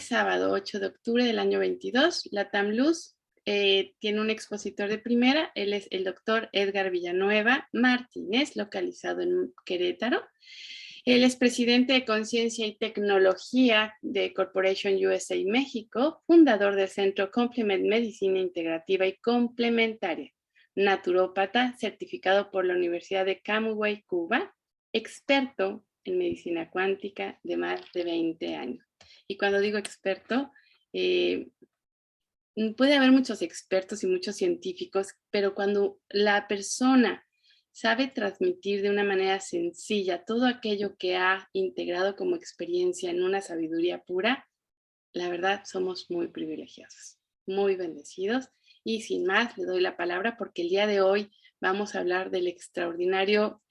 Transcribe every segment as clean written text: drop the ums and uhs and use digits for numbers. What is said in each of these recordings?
sábado 8 de octubre del año 22, la TAMLUZ tiene un expositor de primera. Él es el doctor Edgar Villanueva Martínez, localizado en Querétaro. Él es presidente de Conciencia y Tecnología de Corporation USA México, fundador del Centro Complement Medicina Integrativa y Complementaria, naturópata certificado por la Universidad de Camagüey, Cuba, experto en medicina cuántica de más de 20 años. Y cuando digo experto, puede haber muchos expertos y muchos científicos, pero cuando la persona sabe transmitir de una manera sencilla todo aquello que ha integrado como experiencia en una sabiduría pura, la verdad somos muy privilegiados, muy bendecidos. Y sin más, le doy la palabra porque el día de hoy vamos a hablar del extraordinario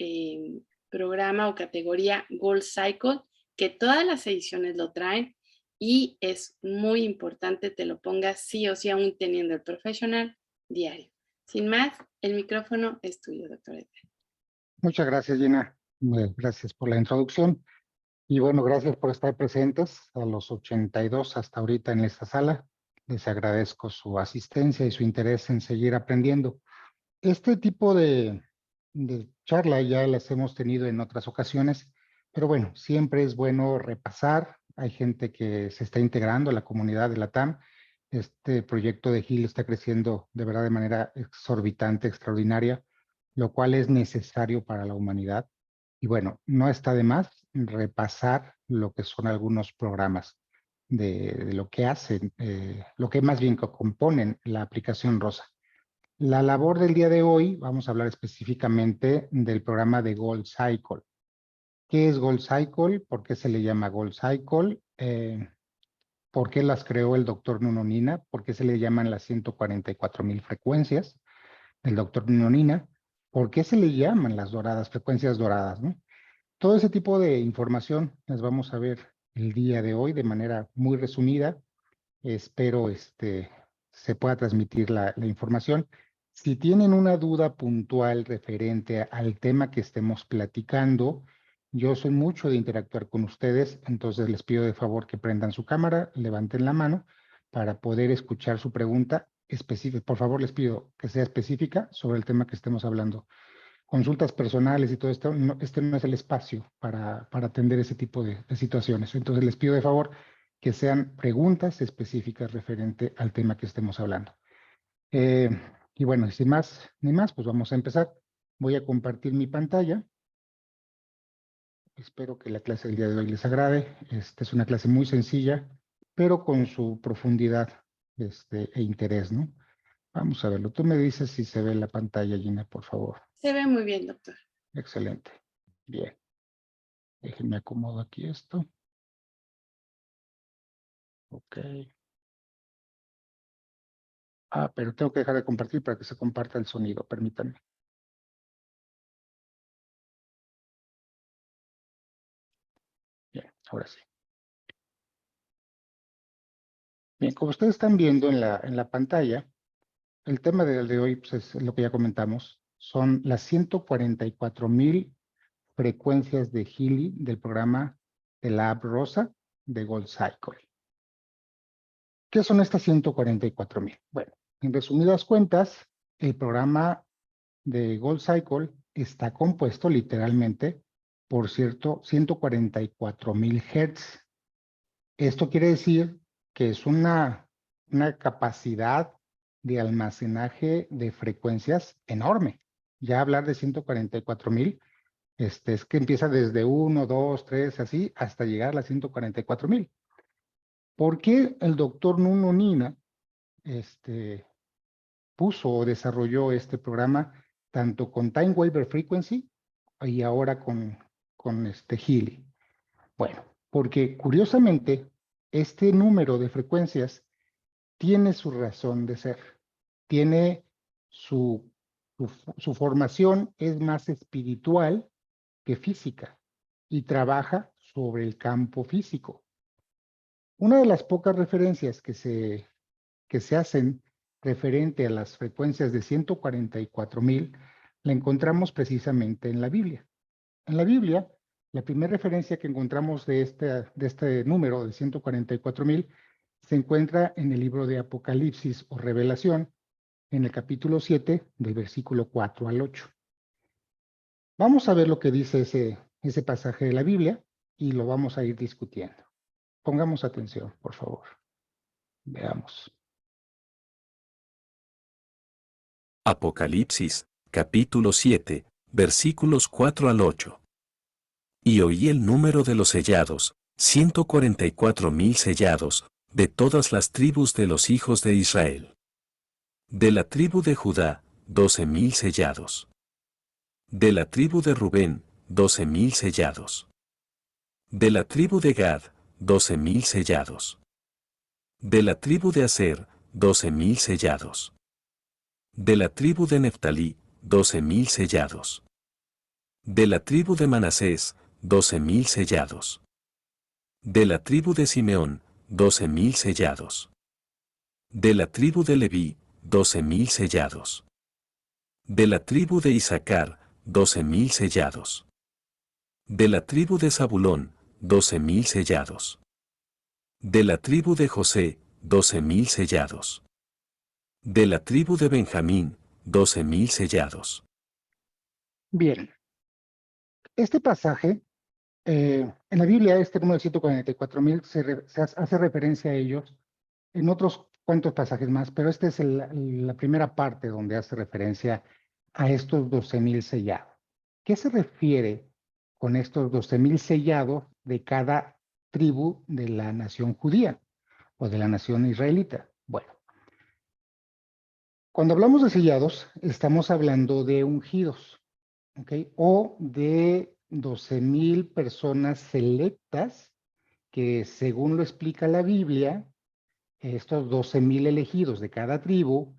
programa o categoría Gold Cycle, que todas las ediciones lo traen y es muy importante te lo pongas sí o sí aún teniendo el profesional diario. Sin más, el micrófono es tuyo, doctor Edgar. Muchas gracias, Gina. Gracias por la introducción. Y bueno, gracias por estar presentes a los 82 hasta ahorita en esta sala. Les agradezco su asistencia y su interés en seguir aprendiendo. Este tipo de charla ya las hemos tenido en otras ocasiones, pero bueno, siempre es bueno repasar. Hay gente que se está integrando a la comunidad de la TAM. Este proyecto de GIL está creciendo de verdad de manera exorbitante, extraordinaria, lo cual es necesario para la humanidad. Y bueno, no está de más repasar lo que son algunos programas de lo que hacen, lo que más bien componen la aplicación Rosa. La labor del día de hoy, vamos a hablar específicamente del programa de Gold Cycle. ¿Qué es Gold Cycle? ¿Por qué se le llama Gold Cycle? ¿Por qué las creó el doctor Nuno Nina? ¿Por qué se le llaman las 144,000 frecuencias del doctor Nuno Nina? ¿Por qué se le llaman las doradas, frecuencias doradas, ¿no? Todo ese tipo de información las vamos a ver el día de hoy de manera muy resumida. Espero se pueda transmitir la información. Si tienen una duda puntual referente al tema que estemos platicando, yo soy mucho de interactuar con ustedes, entonces les pido de favor que prendan su cámara, levanten la mano para poder escuchar su pregunta específica. Por favor, les pido que sea específica sobre el tema que estemos hablando. Consultas personales y todo esto, este no es el espacio para atender ese tipo de situaciones. Entonces les pido de favor que sean preguntas específicas referente al tema que estemos hablando. Y bueno, sin más ni más, pues vamos a empezar. Voy a compartir mi pantalla. Espero que la clase del día de hoy les agrade. Esta es una clase muy sencilla, pero con su profundidad e interés, ¿no? Vamos a verlo. Tú me dices si se ve la pantalla, Gina, por favor. Se ve muy bien, doctor. Excelente. Bien. Déjenme acomodo aquí esto. Ok. Pero tengo que dejar de compartir para que se comparta el sonido. Permítanme. Bien, ahora sí. Bien, como ustedes están viendo en la pantalla, el tema de hoy pues, es lo que ya comentamos. Son las 144,000 frecuencias de Healy del programa de la app Rosa de Gold Cycle. ¿Qué son estas 144,000? Bueno, en resumidas cuentas, el programa de Gold Cycle está compuesto literalmente por 144,000 Hz. Esto quiere decir que es una capacidad de almacenaje de frecuencias enorme. Ya hablar de 144,000, es que empieza desde 1, 2, 3, así, hasta llegar a las 144,000. ¿Por qué el doctor Nuno Nina puso o desarrolló este programa tanto con Time Waiver Frequency y ahora con Healy? Bueno, porque curiosamente este número de frecuencias tiene su razón de ser, tiene su formación es más espiritual que física y trabaja sobre el campo físico. Una de las pocas referencias que se hacen referente a las frecuencias de 144,000 la encontramos precisamente en la Biblia. En la Biblia, La primera referencia que encontramos de este número, de 144,000, se encuentra en el libro de Apocalipsis o Revelación, en el capítulo 7, del versículo 4 al 8. Vamos a ver lo que dice ese pasaje de la Biblia y lo vamos a ir discutiendo. Pongamos atención, por favor. Veamos. Apocalipsis, capítulo 7, versículos 4 al 8. Y oí el número de los sellados, 144,000 sellados, de todas las tribus de los hijos de Israel. De la tribu de Judá, 12,000 sellados. De la tribu de Rubén, 12,000 sellados. De la tribu de Gad, 12,000 sellados. De la tribu de Aser, 12,000 sellados. De la tribu de Neftalí, 12,000 sellados. De la tribu de Manasés, 12,000 sellados. De la tribu de Simeón, 12,000 sellados. De la tribu de Leví, 12,000 sellados. De la tribu de Isaacar, 12,000 sellados. De la tribu de Zabulón, 12,000 sellados. De la tribu de José, 12,000 sellados. De la tribu de Benjamín, 12,000 sellados. Bien, este pasaje, en la Biblia, este número de 144,000 se hace referencia a ellos en otros cuantos pasajes más, pero esta es la primera parte donde hace referencia a estos 12,000 sellados. ¿Qué se refiere con estos 12,000 sellados de cada tribu de la nación judía o de la nación israelita? Bueno, cuando hablamos de sellados, estamos hablando de ungidos, ¿ok? O de 12,000 personas selectas que, según lo explica la Biblia, estos 12,000 elegidos de cada tribu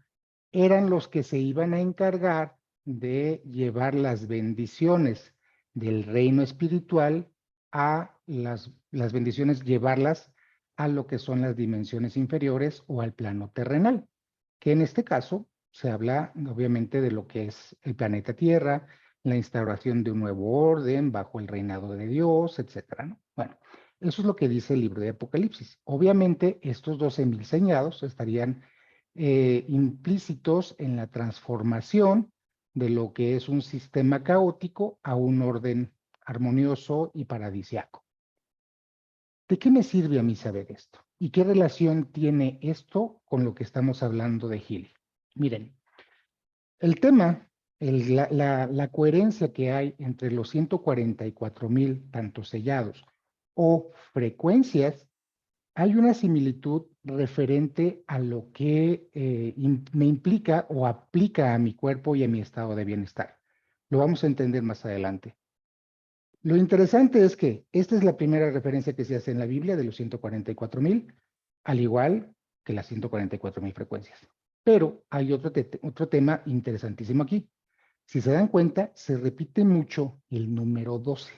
eran los que se iban a encargar de llevar las bendiciones del reino espiritual a las bendiciones, llevarlas a lo que son las dimensiones inferiores o al plano terrenal, que en este caso se habla obviamente de lo que es el planeta Tierra, la instauración de un nuevo orden bajo el reinado de Dios, etcétera, ¿no? Bueno, eso es lo que dice el libro de Apocalipsis. Obviamente, estos 12,000 señados estarían implícitos en la transformación de lo que es un sistema caótico a un orden armonioso y paradisiaco. ¿De qué me sirve a mí saber esto? ¿Y qué relación tiene esto con lo que estamos hablando de Gili? Miren, el tema, la coherencia que hay entre los 144,000 tanto sellados o frecuencias, hay una similitud referente a lo que me implica o aplica a mi cuerpo y a mi estado de bienestar. Lo vamos a entender más adelante. Lo interesante es que esta es la primera referencia que se hace en la Biblia de los 144,000, al igual que las 144,000 frecuencias. Pero hay otro tema interesantísimo aquí. Si se dan cuenta, se repite mucho el número 12.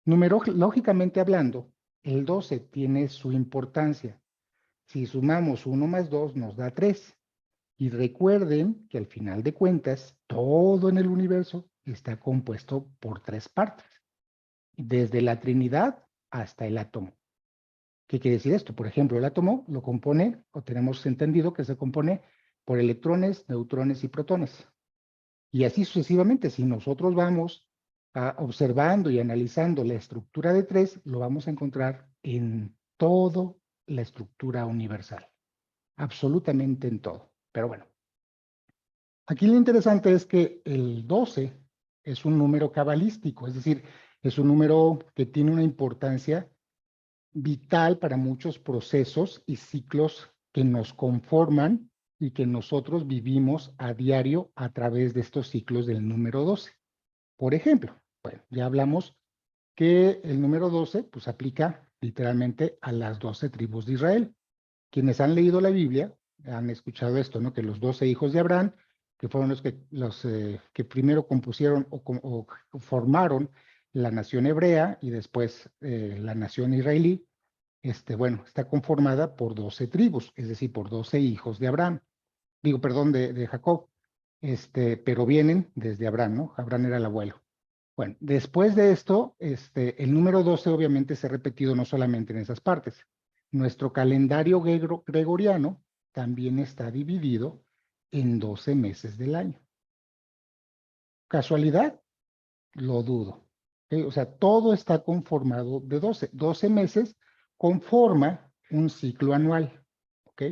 Numerológicamente hablando, el 12 tiene su importancia. Si sumamos 1 más 2 nos da 3. Y recuerden que al final de cuentas, todo en el universo está compuesto por 3 partes, desde la Trinidad hasta el átomo. ¿Qué quiere decir esto? Por ejemplo, el átomo lo compone, o tenemos entendido que se compone por electrones, neutrones y protones. Y así sucesivamente, si nosotros vamos observando y analizando la estructura de 3, lo vamos a encontrar en toda la estructura universal. Absolutamente en todo. Pero bueno, aquí lo interesante es que el 12 es un número cabalístico, es decir, es un número que tiene una importancia vital para muchos procesos y ciclos que nos conforman y que nosotros vivimos a diario a través de estos ciclos del número 12. Por ejemplo, bueno, ya hablamos que el número 12 pues aplica literalmente a las 12 tribus de Israel. Quienes han leído la Biblia han escuchado esto, ¿no? Que los 12 hijos de Abraham, que fueron que primero compusieron o formaron la nación hebrea y después la nación israelí, bueno, está conformada por 12 tribus, es decir, por 12 hijos de Abraham. Digo, perdón, de Jacob, pero vienen desde Abraham, ¿no? Abraham era el abuelo. Bueno, después de esto, el número 12 obviamente se ha repetido no solamente en esas partes. Nuestro calendario gregoriano también está dividido en 12 meses del año. ¿Casualidad? Lo dudo. ¿Ok? O sea, todo está conformado de 12. 12 meses conforma un ciclo anual. ¿Ok?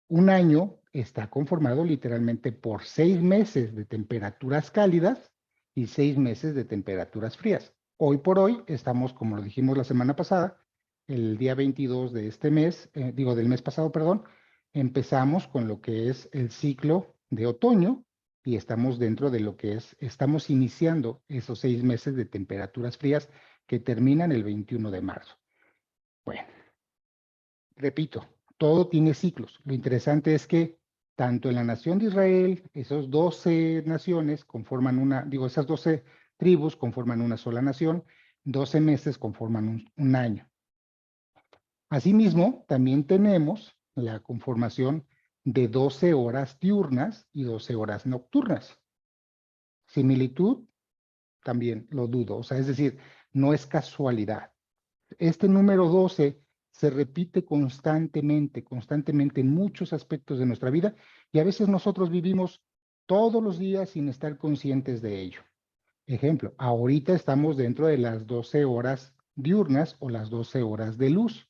Un año está conformado literalmente por 6 meses de temperaturas cálidas y 6 meses de temperaturas frías. Hoy por hoy estamos, como lo dijimos la semana pasada, el día 22 de este mes, del mes pasado, perdón, empezamos con lo que es el ciclo de otoño y estamos dentro de lo que estamos iniciando esos 6 meses de temperaturas frías que terminan el 21 de marzo. Bueno, repito, todo tiene ciclos. Lo interesante es que tanto en la nación de Israel, esos 12 naciones conforman esas 12 tribus conforman una sola nación, 12 meses conforman un año. Asimismo, también tenemos la conformación de 12 horas diurnas y 12 horas nocturnas. Similitud, también lo dudo, o sea, es decir, no es casualidad. Este número 12 se repite constantemente en muchos aspectos de nuestra vida y a veces nosotros vivimos todos los días sin estar conscientes de ello. Ejemplo, ahorita estamos dentro de las 12 horas diurnas o las 12 horas de luz.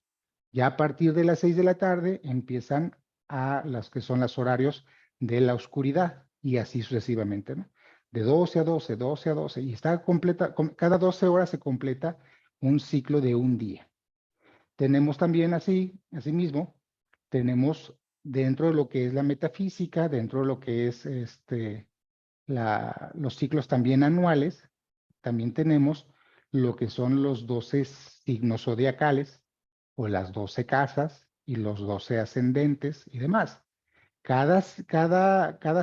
Ya a partir de las 6 de la tarde empiezan a las que son los horarios de la oscuridad y así sucesivamente, ¿no? De 12 a 12, 12 a 12 y está completa, cada 12 horas se completa un ciclo de un día. Tenemos también asimismo, tenemos dentro de lo que es la metafísica, dentro de lo que es los ciclos también anuales, también tenemos lo que son los 12 signos zodiacales o las 12 casas y los 12 ascendentes y demás. Cada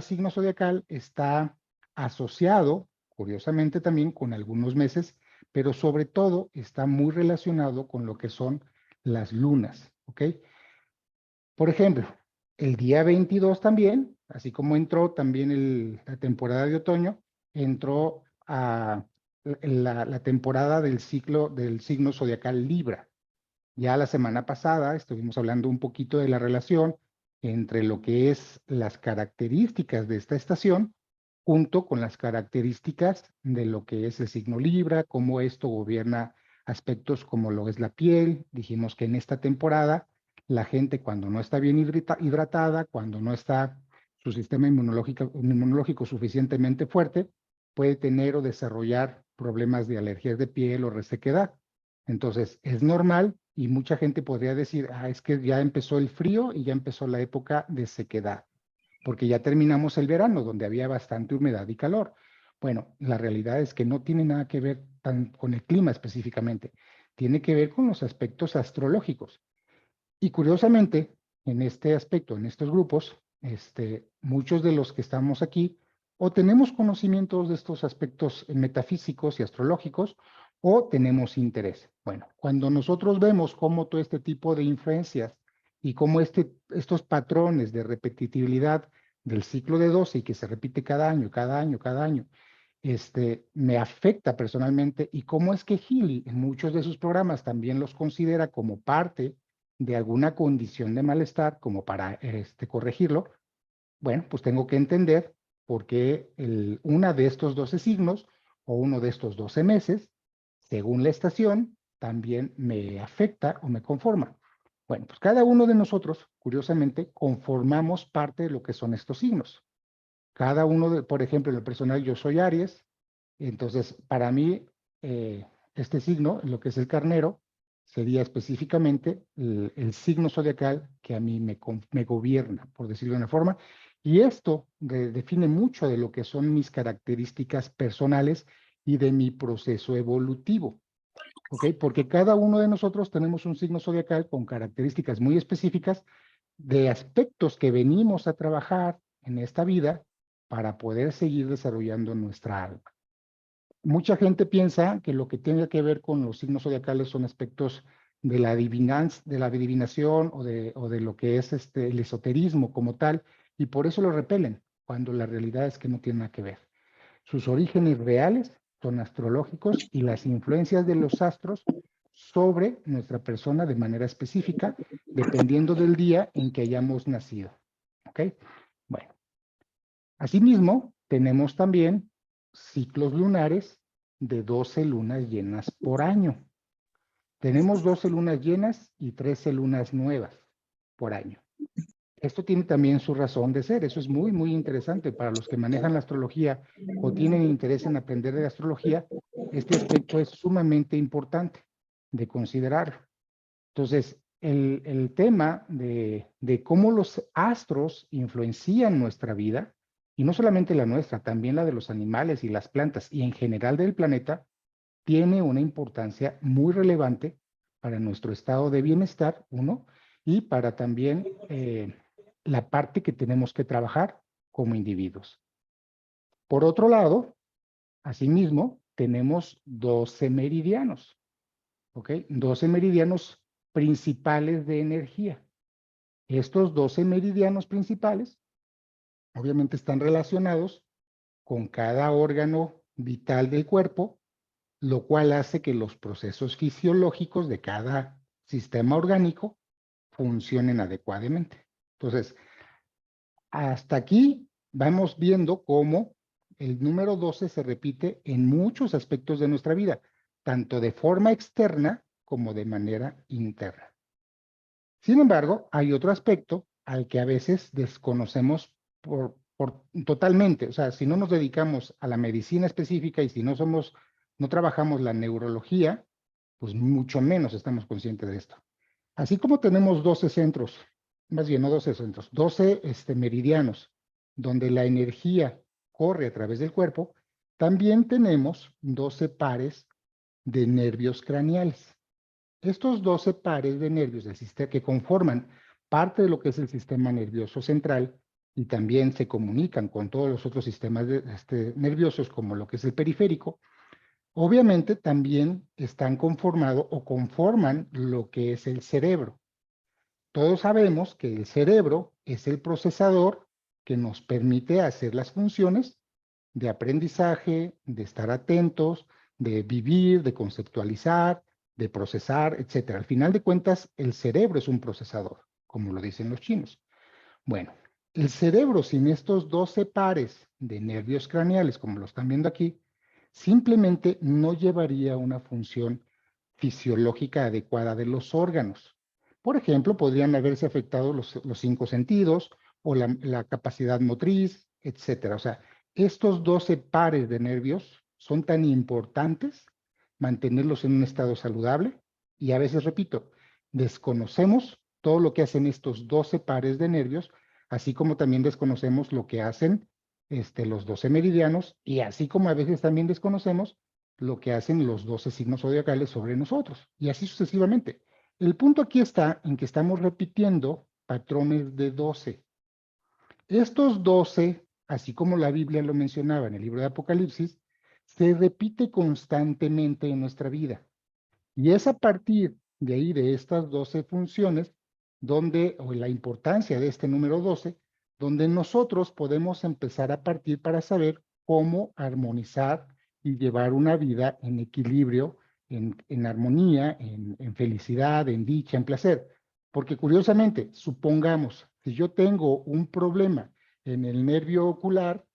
signo zodiacal está asociado, curiosamente también, con algunos meses, pero sobre todo está muy relacionado con lo que son las lunas, ¿ok? Por ejemplo, el día 22 también, así como entró también la temporada de otoño, entró a la temporada del signo zodiacal Libra. Ya la semana pasada estuvimos hablando un poquito de la relación entre lo que es las características de esta estación junto con las características de lo que es el signo Libra, cómo esto gobierna aspectos como lo es la piel. Dijimos que en esta temporada la gente cuando no está bien hidratada, cuando no está su sistema inmunológico suficientemente fuerte, puede tener o desarrollar problemas de alergias de piel o resequedad. Entonces, es normal y mucha gente podría decir, es que ya empezó el frío y ya empezó la época de sequedad, porque ya terminamos el verano donde había bastante humedad y calor. Bueno, la realidad es que no tiene nada que ver con el clima específicamente, tiene que ver con los aspectos astrológicos. Y curiosamente, en este aspecto, en estos grupos, muchos de los que estamos aquí o tenemos conocimientos de estos aspectos metafísicos y astrológicos o tenemos interés. Bueno, cuando nosotros vemos cómo todo este tipo de influencias y cómo estos patrones de repetitividad del ciclo de 12 y que se repite cada año, me afecta personalmente y cómo es que Healy en muchos de sus programas también los considera como parte de alguna condición de malestar como para corregirlo, bueno, pues tengo que entender por qué una de estos 12 signos o uno de estos 12 meses, según la estación, también me afecta o me conforma. Bueno, pues cada uno de nosotros, curiosamente, conformamos parte de lo que son estos signos. Cada uno, por ejemplo, en el personal yo soy Aries, entonces para mí este signo, lo que es el carnero, sería específicamente el signo zodiacal que a mí me gobierna, por decirlo de una forma, y esto define mucho de lo que son mis características personales y de mi proceso evolutivo, ¿ok? Porque cada uno de nosotros tenemos un signo zodiacal con características muy específicas de aspectos que venimos a trabajar en esta vida para poder seguir desarrollando nuestra alma. Mucha gente piensa que lo que tiene que ver con los signos zodiacales son aspectos de la adivinación o de lo que es el esoterismo como tal, y por eso lo repelen, cuando la realidad es que no tiene nada que ver. Sus orígenes reales son astrológicos y las influencias de los astros sobre nuestra persona de manera específica, dependiendo del día en que hayamos nacido. ¿Ok? Bueno. Asimismo, tenemos también ciclos lunares de 12 lunas llenas por año. Tenemos 12 lunas llenas y 13 lunas nuevas por año. Esto tiene también su razón de ser. Eso es muy, muy interesante para los que manejan la astrología o tienen interés en aprender de astrología. Este aspecto es sumamente importante de considerar. Entonces, el tema de cómo los astros influencian nuestra vida, y no solamente la nuestra, también la de los animales y las plantas, y en general del planeta, tiene una importancia muy relevante para nuestro estado de bienestar, uno, y para también la parte que tenemos que trabajar como individuos. Por otro lado, asimismo, tenemos 12 meridianos, ¿ok? 12 meridianos principales de energía. Estos 12 meridianos principales, obviamente están relacionados con cada órgano vital del cuerpo, lo cual hace que los procesos fisiológicos de cada sistema orgánico funcionen adecuadamente. Entonces, hasta aquí vamos viendo cómo el número 12 se repite en muchos aspectos de nuestra vida, tanto de forma externa como de manera interna. Sin embargo, hay otro aspecto al que a veces desconocemos totalmente. O sea, si no nos dedicamos a la medicina específica y si no trabajamos la neurología, pues mucho menos estamos conscientes de esto. Así como tenemos 12 centros, más bien no 12 centros, 12 meridianos, donde la energía corre a través del cuerpo, también tenemos 12 pares de nervios craneales. Estos 12 pares de nervios del sistema que conforman parte de lo que es el sistema nervioso central y también se comunican con todos los otros sistemas nerviosos como lo que es el periférico, obviamente también están conformados o conforman lo que es el cerebro. Todos sabemos que el cerebro es el procesador que nos permite hacer las funciones de aprendizaje, de estar atentos, de vivir, de conceptualizar, de procesar, etc. Al final de cuentas, el cerebro es un procesador, como lo dicen los chinos. Bueno, el cerebro sin estos 12 pares de nervios craneales, como lo están viendo aquí, simplemente no llevaría una función fisiológica adecuada de los órganos. Por ejemplo, podrían haberse afectado los 5 sentidos o la capacidad motriz, etc. O sea, estos 12 pares de nervios son tan importantes mantenerlos en un estado saludable y a veces, repito, desconocemos todo lo que hacen estos 12 pares de nervios, así como también desconocemos lo que hacen los 12 meridianos y así como a veces también desconocemos lo que hacen los 12 signos zodiacales sobre nosotros y así sucesivamente. El punto aquí está en que estamos repitiendo patrones de 12. Estos 12, así como la Biblia lo mencionaba en el libro de Apocalipsis, se repite constantemente en nuestra vida. Y es a partir de ahí, de estas 12 funciones, o la importancia de este número 12, donde nosotros podemos empezar a partir para saber cómo armonizar y llevar una vida en equilibrio, en armonía, en felicidad, en dicha, en placer. Porque curiosamente, supongamos, si yo tengo un problema en el nervio ocular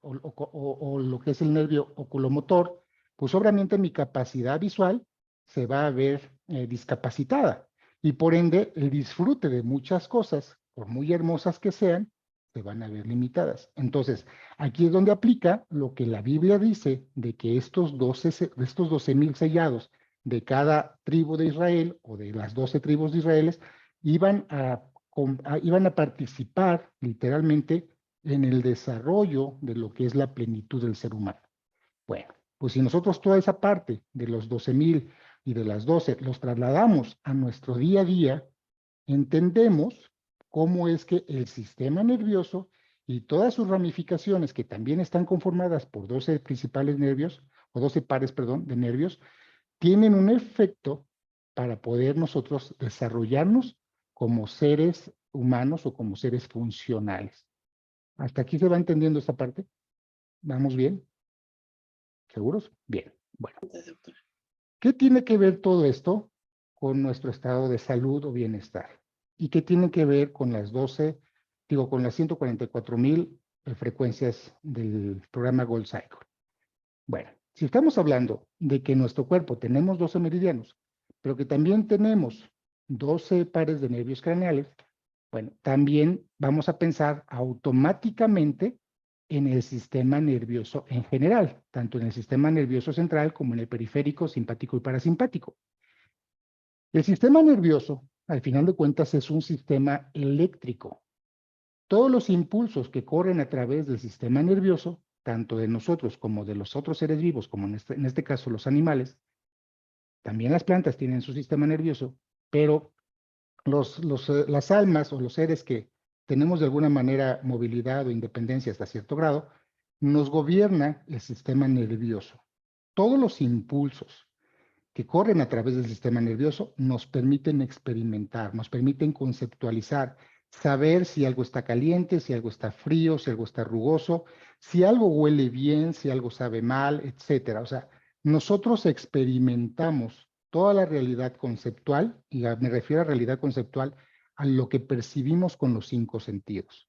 o lo que es el nervio oculomotor, pues obviamente mi capacidad visual se va a ver discapacitada y por ende el disfrute de muchas cosas, por muy hermosas que sean, se van a ver limitadas. Entonces, aquí es donde aplica lo que la Biblia dice de que estos 12,000 sellados de cada tribu de Israel o de las 12 tribus de Israel iban a participar literalmente en el desarrollo de lo que es la plenitud del ser humano. Bueno, pues si nosotros toda esa parte de los 12,000 y de las 12 los trasladamos a nuestro día a día, entendemos cómo es que el sistema nervioso y todas sus ramificaciones, que también están conformadas por 12 principales nervios, o 12 pares, perdón, de nervios, tienen un efecto para poder nosotros desarrollarnos como seres humanos o como seres funcionales. ¿Hasta aquí se va entendiendo esta parte? ¿Vamos bien? ¿Seguros? Bien, bueno. Doctor. ¿Qué tiene que ver todo esto con nuestro estado de salud o bienestar? ¿Y qué tiene que ver con las 144,000 frecuencias del programa Gold Cycle? Bueno, si estamos hablando de que en nuestro cuerpo tenemos 12 meridianos, pero que también tenemos 12 pares de nervios craneales, bueno, también vamos a pensar automáticamente en el sistema nervioso en general, tanto en el sistema nervioso central como en el periférico, simpático y parasimpático. El sistema nervioso, al final de cuentas, es un sistema eléctrico. Todos los impulsos que corren a través del sistema nervioso, tanto de nosotros como de los otros seres vivos, como en este caso los animales, también las plantas tienen su sistema nervioso, pero las almas o los seres que tenemos de alguna manera movilidad o independencia hasta cierto grado, nos gobierna el sistema nervioso. Todos los impulsos que corren a través del sistema nervioso nos permiten experimentar, nos permiten conceptualizar, saber si algo está caliente, si algo está frío, si algo está rugoso, si algo huele bien, si algo sabe mal, etcétera. O sea, nosotros experimentamos toda la realidad conceptual, y me refiero a realidad conceptual, a lo que percibimos con los 5 sentidos.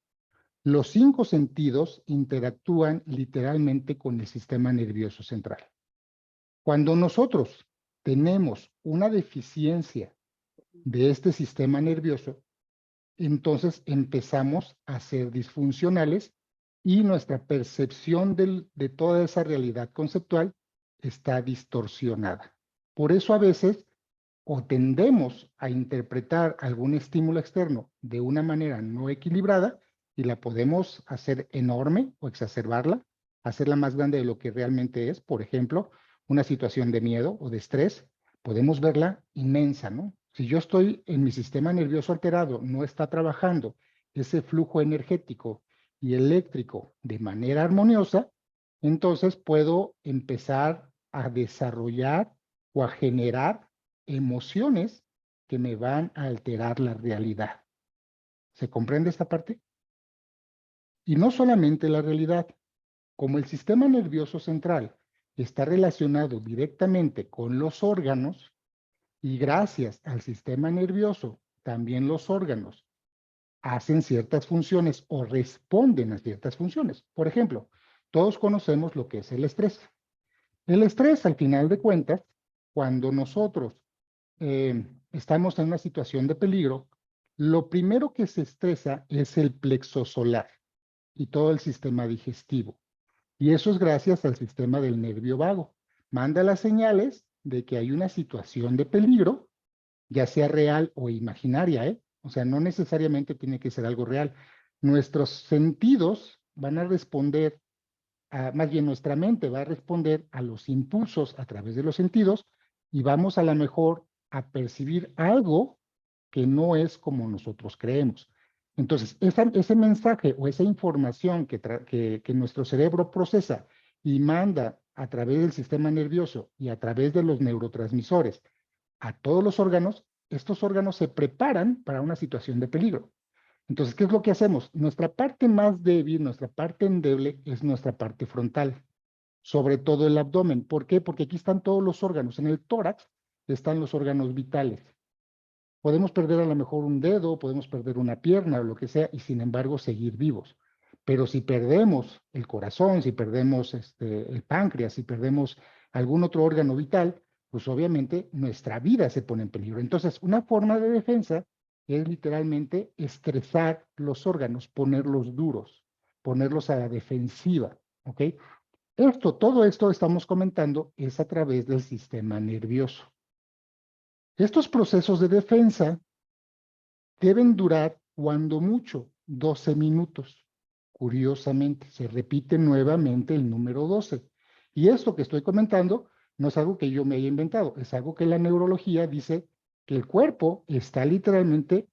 Los 5 sentidos interactúan literalmente con el sistema nervioso central. Cuando nosotros tenemos una deficiencia de este sistema nervioso, entonces empezamos a ser disfuncionales y nuestra percepción de toda esa realidad conceptual está distorsionada. Por eso a veces o tendemos a interpretar algún estímulo externo de una manera no equilibrada y la podemos hacer enorme o exacerbarla, hacerla más grande de lo que realmente es. Por ejemplo, una situación de miedo o de estrés, podemos verla inmensa, ¿no? Si yo estoy en mi sistema nervioso alterado, no está trabajando ese flujo energético y eléctrico de manera armoniosa, entonces puedo empezar a desarrollar o a generar emociones que me van a alterar la realidad. ¿Se comprende esta parte? Y no solamente la realidad, como el sistema nervioso central está relacionado directamente con los órganos, y gracias al sistema nervioso, también los órganos hacen ciertas funciones o responden a ciertas funciones. Por ejemplo, todos conocemos lo que es el estrés. El estrés, al final de cuentas, cuando nosotros estamos en una situación de peligro, lo primero que se estresa es el plexo solar y todo el sistema digestivo. Y eso es gracias al sistema del nervio vago. Manda las señales de que hay una situación de peligro, ya sea real o imaginaria, ¿eh? O sea, no necesariamente tiene que ser algo real. Nuestros sentidos van a responder, más bien nuestra mente va a responder a los impulsos a través de los sentidos y vamos a lo mejor a percibir algo que no es como nosotros creemos. Entonces, ese mensaje o esa información que nuestro cerebro procesa y manda a través del sistema nervioso y a través de los neurotransmisores a todos los órganos, estos órganos se preparan para una situación de peligro. Entonces, ¿qué es lo que hacemos? Nuestra parte más débil, nuestra parte endeble es nuestra parte frontal, sobre todo el abdomen. ¿Por qué? Porque aquí están todos los órganos. En el tórax están los órganos vitales. Podemos perder a lo mejor un dedo, podemos perder una pierna o lo que sea, y sin embargo seguir vivos. Pero si perdemos el corazón, si perdemos el páncreas, si perdemos algún otro órgano vital, pues obviamente nuestra vida se pone en peligro. Entonces, una forma de defensa es literalmente estresar los órganos, ponerlos duros, ponerlos a la defensiva, ¿ok? Todo esto estamos comentando es a través del sistema nervioso. Estos procesos de defensa deben durar cuando mucho 12 minutos. Curiosamente, se repite nuevamente el número 12. Y esto que estoy comentando no es algo que yo me haya inventado, es algo que la neurología dice que el cuerpo está literalmente,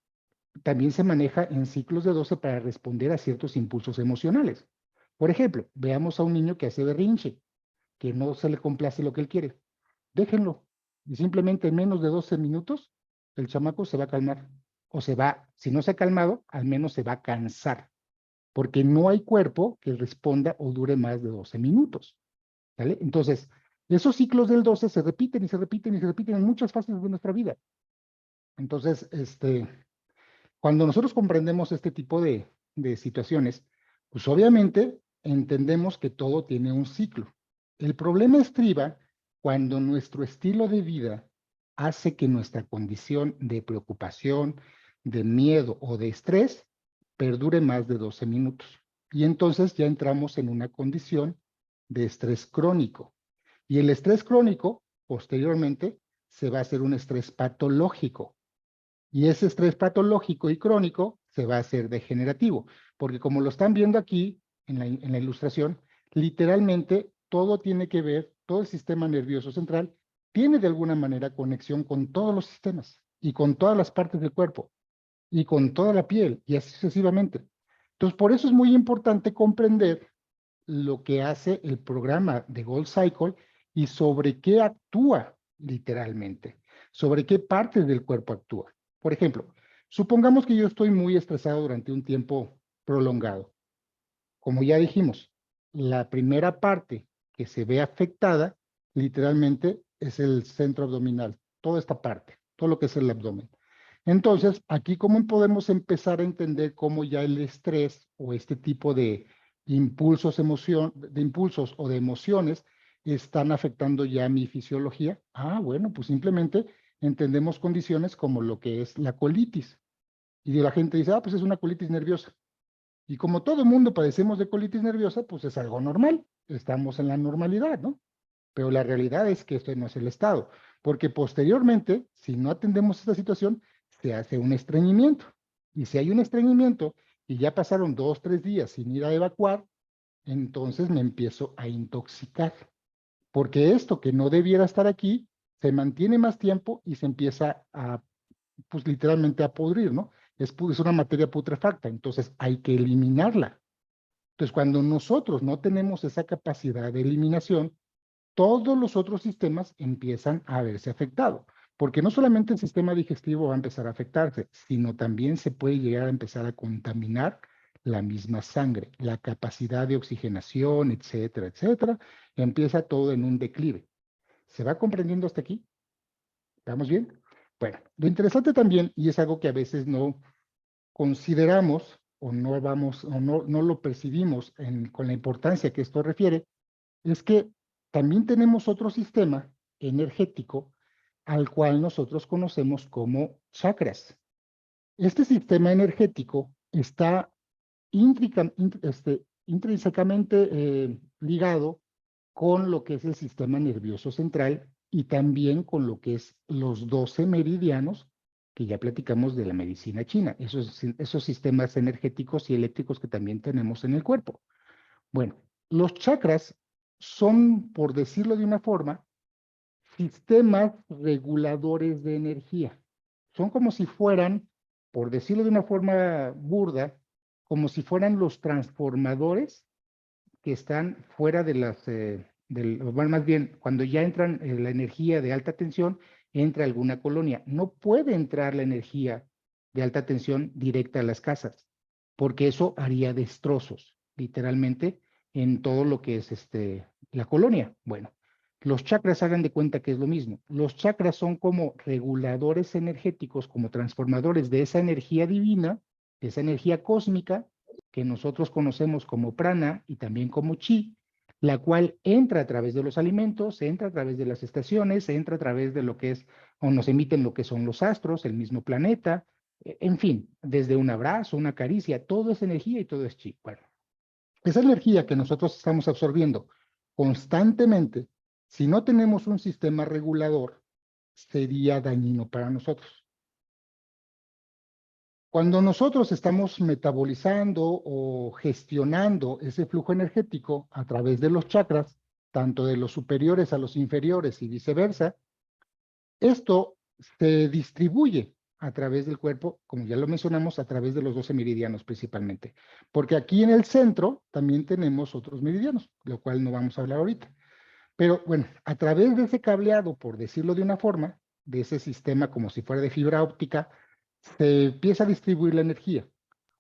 también se maneja en ciclos de 12 para responder a ciertos impulsos emocionales. Por ejemplo, veamos a un niño que hace berrinche, que no se le complace lo que él quiere. Déjenlo. Y simplemente en menos de 12 minutos, el chamaco se va a calmar. O se va, si no se ha calmado, al menos se va a cansar. Porque no hay cuerpo que responda o dure más de 12 minutos. ¿Vale? Entonces, esos ciclos del 12 se repiten y se repiten y se repiten en muchas fases de nuestra vida. Entonces, cuando nosotros comprendemos este tipo de situaciones, pues obviamente entendemos que todo tiene un ciclo. El problema estriba cuando nuestro estilo de vida hace que nuestra condición de preocupación, de miedo o de estrés perdure más de 12 minutos. Y entonces ya entramos en una condición de estrés crónico. Y el estrés crónico, posteriormente, se va a hacer un estrés patológico. Y ese estrés patológico y crónico se va a hacer degenerativo, porque como lo están viendo aquí en la ilustración, literalmente todo tiene que ver, todo el sistema nervioso central tiene de alguna manera conexión con todos los sistemas y con todas las partes del cuerpo y con toda la piel y así sucesivamente. Entonces, por eso es muy importante comprender lo que hace el programa de Gold Cycle y sobre qué actúa literalmente, sobre qué partes del cuerpo actúa. Por ejemplo, supongamos que yo estoy muy estresado durante un tiempo prolongado. Como ya dijimos, la primera parte que se ve afectada literalmente es el centro abdominal, toda esta parte, todo lo que es el abdomen. Entonces, aquí cómo podemos empezar a entender cómo ya el estrés o este tipo de impulsos, de impulsos o de emociones están afectando ya mi fisiología. Ah, bueno, pues simplemente entendemos condiciones como lo que es la colitis. Y la gente dice, ah, pues es una colitis nerviosa. Y como todo mundo padecemos de colitis nerviosa, pues es algo normal. Estamos en la normalidad, ¿no? Pero la realidad es que esto no es el estado, porque posteriormente, si no atendemos esta situación, se hace un estreñimiento. Y si hay un estreñimiento y ya pasaron 2, 3 días sin ir a evacuar, entonces me empiezo a intoxicar. Porque esto que no debiera estar aquí, se mantiene más tiempo y se empieza a, pues literalmente a podrir, ¿no? Es una materia putrefacta, entonces hay que eliminarla. Entonces, cuando nosotros no tenemos esa capacidad de eliminación, todos los otros sistemas empiezan a verse afectados, porque no solamente el sistema digestivo va a empezar a afectarse, sino también se puede llegar a empezar a contaminar la misma sangre, la capacidad de oxigenación, etcétera, etcétera, empieza todo en un declive. ¿Se va comprendiendo hasta aquí? ¿Estamos bien? Bueno, lo interesante también, y es algo que a veces no consideramos o no vamos o no lo percibimos con la importancia que esto refiere, es que también tenemos otro sistema energético al cual nosotros conocemos como chakras. Este sistema energético está intrínsecamente ligado con lo que es el sistema nervioso central y también con lo que es los 12 meridianos que ya platicamos de la medicina china, esos sistemas energéticos y eléctricos que también tenemos en el cuerpo. Bueno, los chakras son, por decirlo de una forma, sistemas reguladores de energía. Son como si fueran, por decirlo de una forma burda, como si fueran los transformadores que están fuera de bueno, más bien, cuando ya entran la energía de alta tensión, entra alguna colonia. No puede entrar la energía de alta tensión directa a las casas, porque eso haría destrozos, literalmente, en todo lo que es la colonia. Bueno, los chakras hagan de cuenta que es lo mismo. Los chakras son como reguladores energéticos, como transformadores de esa energía divina, de esa energía cósmica, que nosotros conocemos como prana y también como chi, la cual entra a través de los alimentos, entra a través de las estaciones, entra a través de lo que es, o nos emiten lo que son los astros, el mismo planeta, en fin, desde un abrazo, una caricia, todo es energía y todo es chi. Bueno, esa energía que nosotros estamos absorbiendo constantemente, si no tenemos un sistema regulador, sería dañino para nosotros. Cuando nosotros estamos metabolizando o gestionando ese flujo energético a través de los chakras, tanto de los superiores a los inferiores y viceversa, esto se distribuye a través del cuerpo, como ya lo mencionamos, a través de los 12 meridianos principalmente. Porque aquí en el centro también tenemos otros meridianos, lo cual no vamos a hablar ahorita. Pero bueno, a través de ese cableado, por decirlo de una forma, de ese sistema como si fuera de fibra óptica, se empieza a distribuir la energía.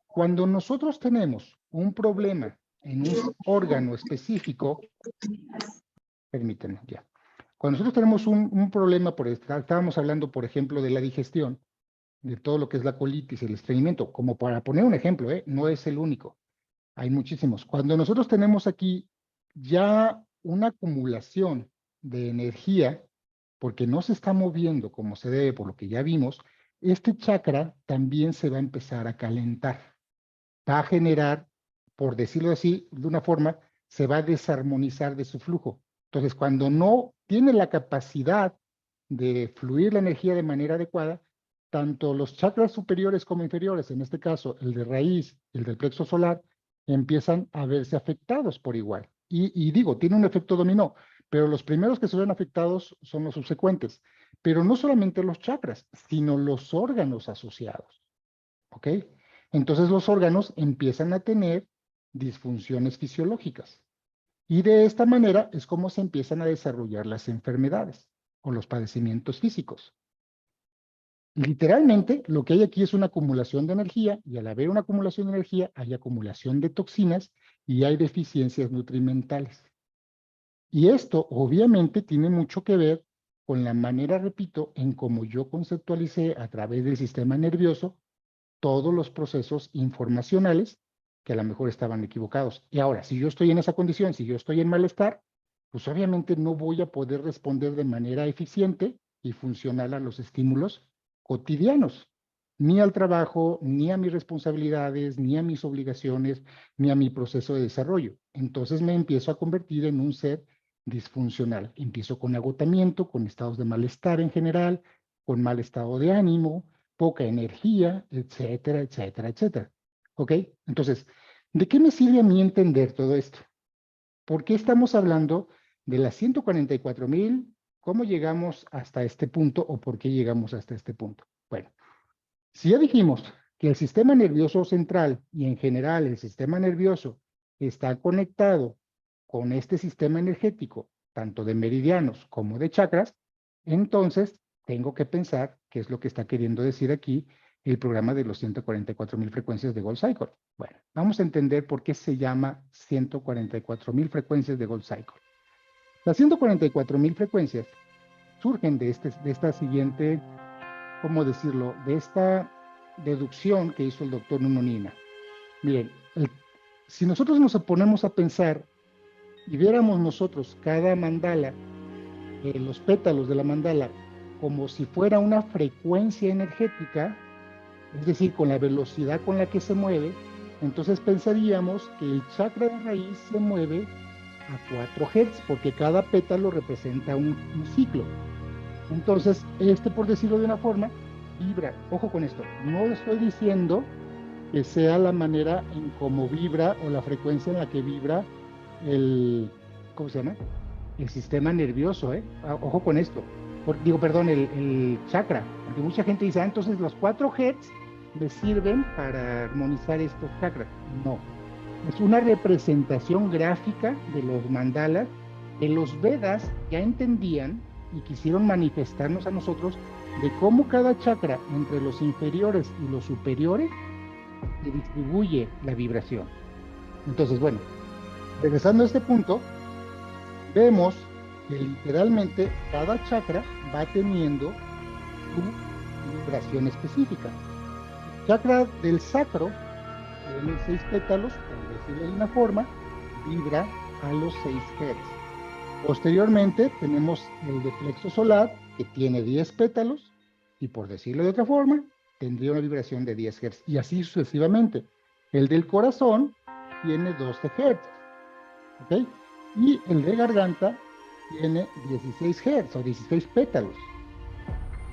Cuando nosotros tenemos un problema en un órgano específico, Permítanme, ya. Cuando nosotros tenemos un problema, estábamos hablando, por ejemplo, de la digestión, de todo lo que es la colitis, el estreñimiento, como para poner un ejemplo, no es el único, hay muchísimos. Cuando nosotros tenemos aquí ya una acumulación de energía, porque no se está moviendo como se debe, por lo que ya vimos, este chakra también se va a empezar a calentar. Va a generar, por decirlo así, de una forma, se va a desarmonizar de su flujo. Entonces, cuando no tiene la capacidad de fluir la energía de manera adecuada, tanto los chakras superiores como inferiores, en este caso el de raíz, el del plexo solar, empiezan a verse afectados por igual. Y digo, tiene un efecto dominó, pero los primeros que se ven afectados son los subsecuentes. Pero no solamente los chakras, sino los órganos asociados. ¿Ok? Entonces los órganos empiezan a tener disfunciones fisiológicas. Y de esta manera es como se empiezan a desarrollar las enfermedades o los padecimientos físicos. Literalmente, lo que hay aquí es una acumulación de energía, y al haber una acumulación de energía, hay acumulación de toxinas y hay deficiencias nutrimentales. Y esto, obviamente, tiene mucho que ver con la manera, repito, en cómo yo conceptualicé a través del sistema nervioso todos los procesos informacionales que a lo mejor estaban equivocados. Y ahora, si yo estoy en esa condición, si yo estoy en malestar, pues obviamente no voy a poder responder de manera eficiente y funcional a los estímulos cotidianos, ni al trabajo, ni a mis responsabilidades, ni a mis obligaciones, ni a mi proceso de desarrollo. Entonces me empiezo a convertir en un ser disfuncional. Empiezo con agotamiento, con estados de malestar en general, con mal estado de ánimo, poca energía, etcétera, etcétera, etcétera. ¿Ok? Entonces, ¿de qué me sirve a mí entender todo esto? ¿Por qué estamos hablando de las 144,000? ¿Cómo llegamos hasta este punto o por qué llegamos hasta este punto? Bueno, si ya dijimos que el sistema nervioso central y en general el sistema nervioso está conectado con este sistema energético, tanto de meridianos como de chakras, entonces tengo que pensar qué es lo que está queriendo decir aquí el programa de los 144,000 frecuencias de Gold Cycle. Bueno, vamos a entender por qué se llama 144,000 frecuencias de Gold Cycle. Las 144,000 frecuencias surgen de esta siguiente, ¿cómo decirlo? De esta deducción que hizo el doctor Nuno Nina. Miren, si nosotros nos ponemos a pensar y viéramos nosotros cada mandala, los pétalos de la mandala, como si fuera una frecuencia energética, es decir, con la velocidad con la que se mueve, entonces pensaríamos que el chakra de raíz se mueve a 4 Hz, porque cada pétalo representa un ciclo. Entonces, por decirlo de una forma, vibra. Ojo con esto, no estoy diciendo que sea la manera en cómo vibra o la frecuencia en la que vibra ¿cómo se llama? El sistema nervioso, ojo con esto. El chakra, porque mucha gente dice, entonces los 4 Hz me sirven para armonizar estos chakras. No, es una representación gráfica de los mandalas que los Vedas ya entendían y quisieron manifestarnos a nosotros de cómo cada chakra entre los inferiores y los superiores se distribuye la vibración. Entonces, bueno, regresando a este punto, vemos que literalmente cada chakra va teniendo su vibración específica. El chakra del sacro tiene 6 pétalos, por decirlo de una forma, vibra a los 6 Hz. Posteriormente tenemos el de plexo solar, que tiene 10 pétalos, y por decirlo de otra forma, tendría una vibración de 10 Hz, y así sucesivamente. El del corazón tiene 12 Hz, ¿ok? Y el de garganta tiene 16 Hz, o 16 pétalos.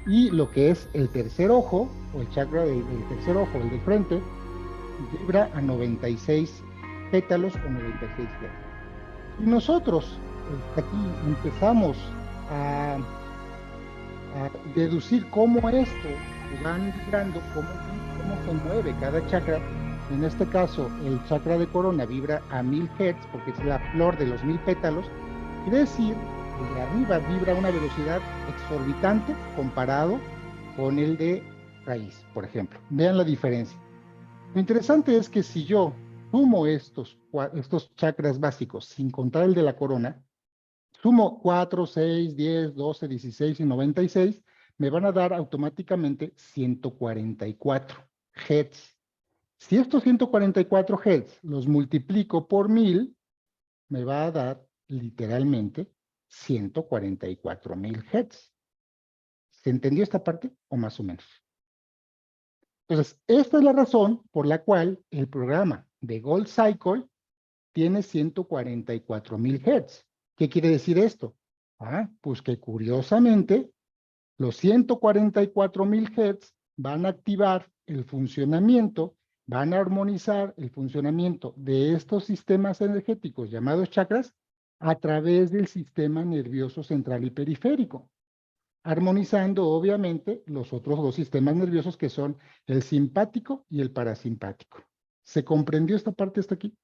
Y lo que es el tercer ojo, o el chakra del tercer ojo, el de frente, vibra a 96 pétalos o 96 Hz. Y nosotros aquí empezamos a deducir cómo esto van vibrando, cómo se mueve cada chakra. En este caso, el chakra de corona vibra a 1000 Hz, porque es la flor de los 1000 pétalos. Quiere decir, el de arriba vibra a una velocidad exorbitante comparado con el de raíz, por ejemplo. Vean la diferencia. Lo interesante es que si yo sumo estos chakras básicos, sin contar el de la corona, Sumo 4, 6, 10, 12, 16 y 96, me van a dar automáticamente 144 Hz. Si estos 144 Hz los multiplico por 1000, me va a dar literalmente 144,000 Hz. ¿Se entendió esta parte o más o menos? Entonces, esta es la razón por la cual el programa de Gold Cycle tiene 144,000 Hz. ¿Qué quiere decir esto? Pues que curiosamente los 144,000 Hz van a activar el funcionamiento, van a armonizar el funcionamiento de estos sistemas energéticos llamados chakras a través del sistema nervioso central y periférico, armonizando obviamente los otros dos sistemas nerviosos que son el simpático y el parasimpático. ¿Se comprendió esta parte hasta aquí?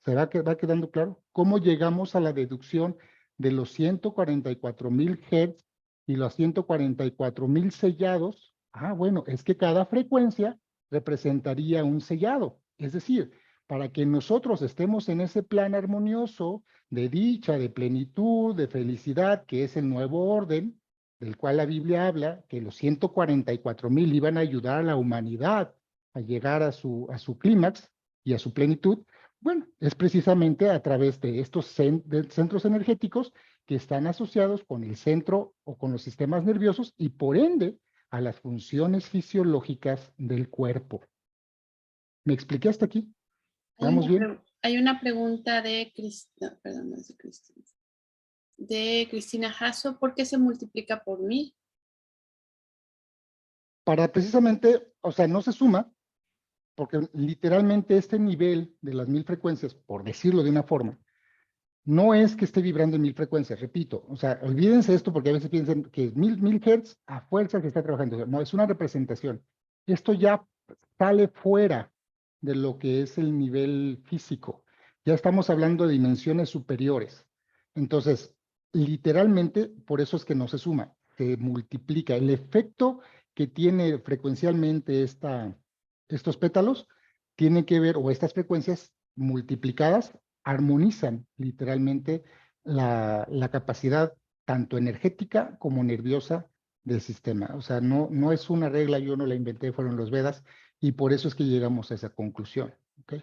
¿Se va quedando claro? ¿Cómo llegamos a la deducción de los 144,000 Hz y los 144,000 sellados? Bueno, es que cada frecuencia representaría un sellado. Es decir, para que nosotros estemos en ese plan armonioso de dicha, de plenitud, de felicidad, que es el nuevo orden, del cual la Biblia habla, que los 144,000 iban a ayudar a la humanidad a llegar a su clímax y a su plenitud. Bueno, es precisamente a través de estos centros energéticos que están asociados con el centro o con los sistemas nerviosos y por ende a las funciones fisiológicas del cuerpo. ¿Me expliqué hasta aquí? ¿Vamos bien? Hay una pregunta de Cristina, perdón, no es de Cristina. De Cristina Jasso, ¿por qué se multiplica por 1000? Para precisamente, o sea, no se suma, porque literalmente este nivel de las 1000 frecuencias, por decirlo de una forma, no es que esté vibrando en 1000 frecuencias, repito, o sea, olvídense esto porque a veces piensan que 1000 Hz a fuerza que está trabajando, no, es una representación. Esto ya sale fuera de lo que es el nivel físico, ya estamos hablando de dimensiones superiores. Entonces, literalmente, por eso es que no se suma, se multiplica. El efecto que tiene frecuencialmente estos pétalos tiene que ver, o estas frecuencias multiplicadas, armonizan literalmente la capacidad tanto energética como nerviosa del sistema. O sea, no es una regla, yo no la inventé, fueron los Vedas, y por eso es que llegamos a esa conclusión. ¿Okay?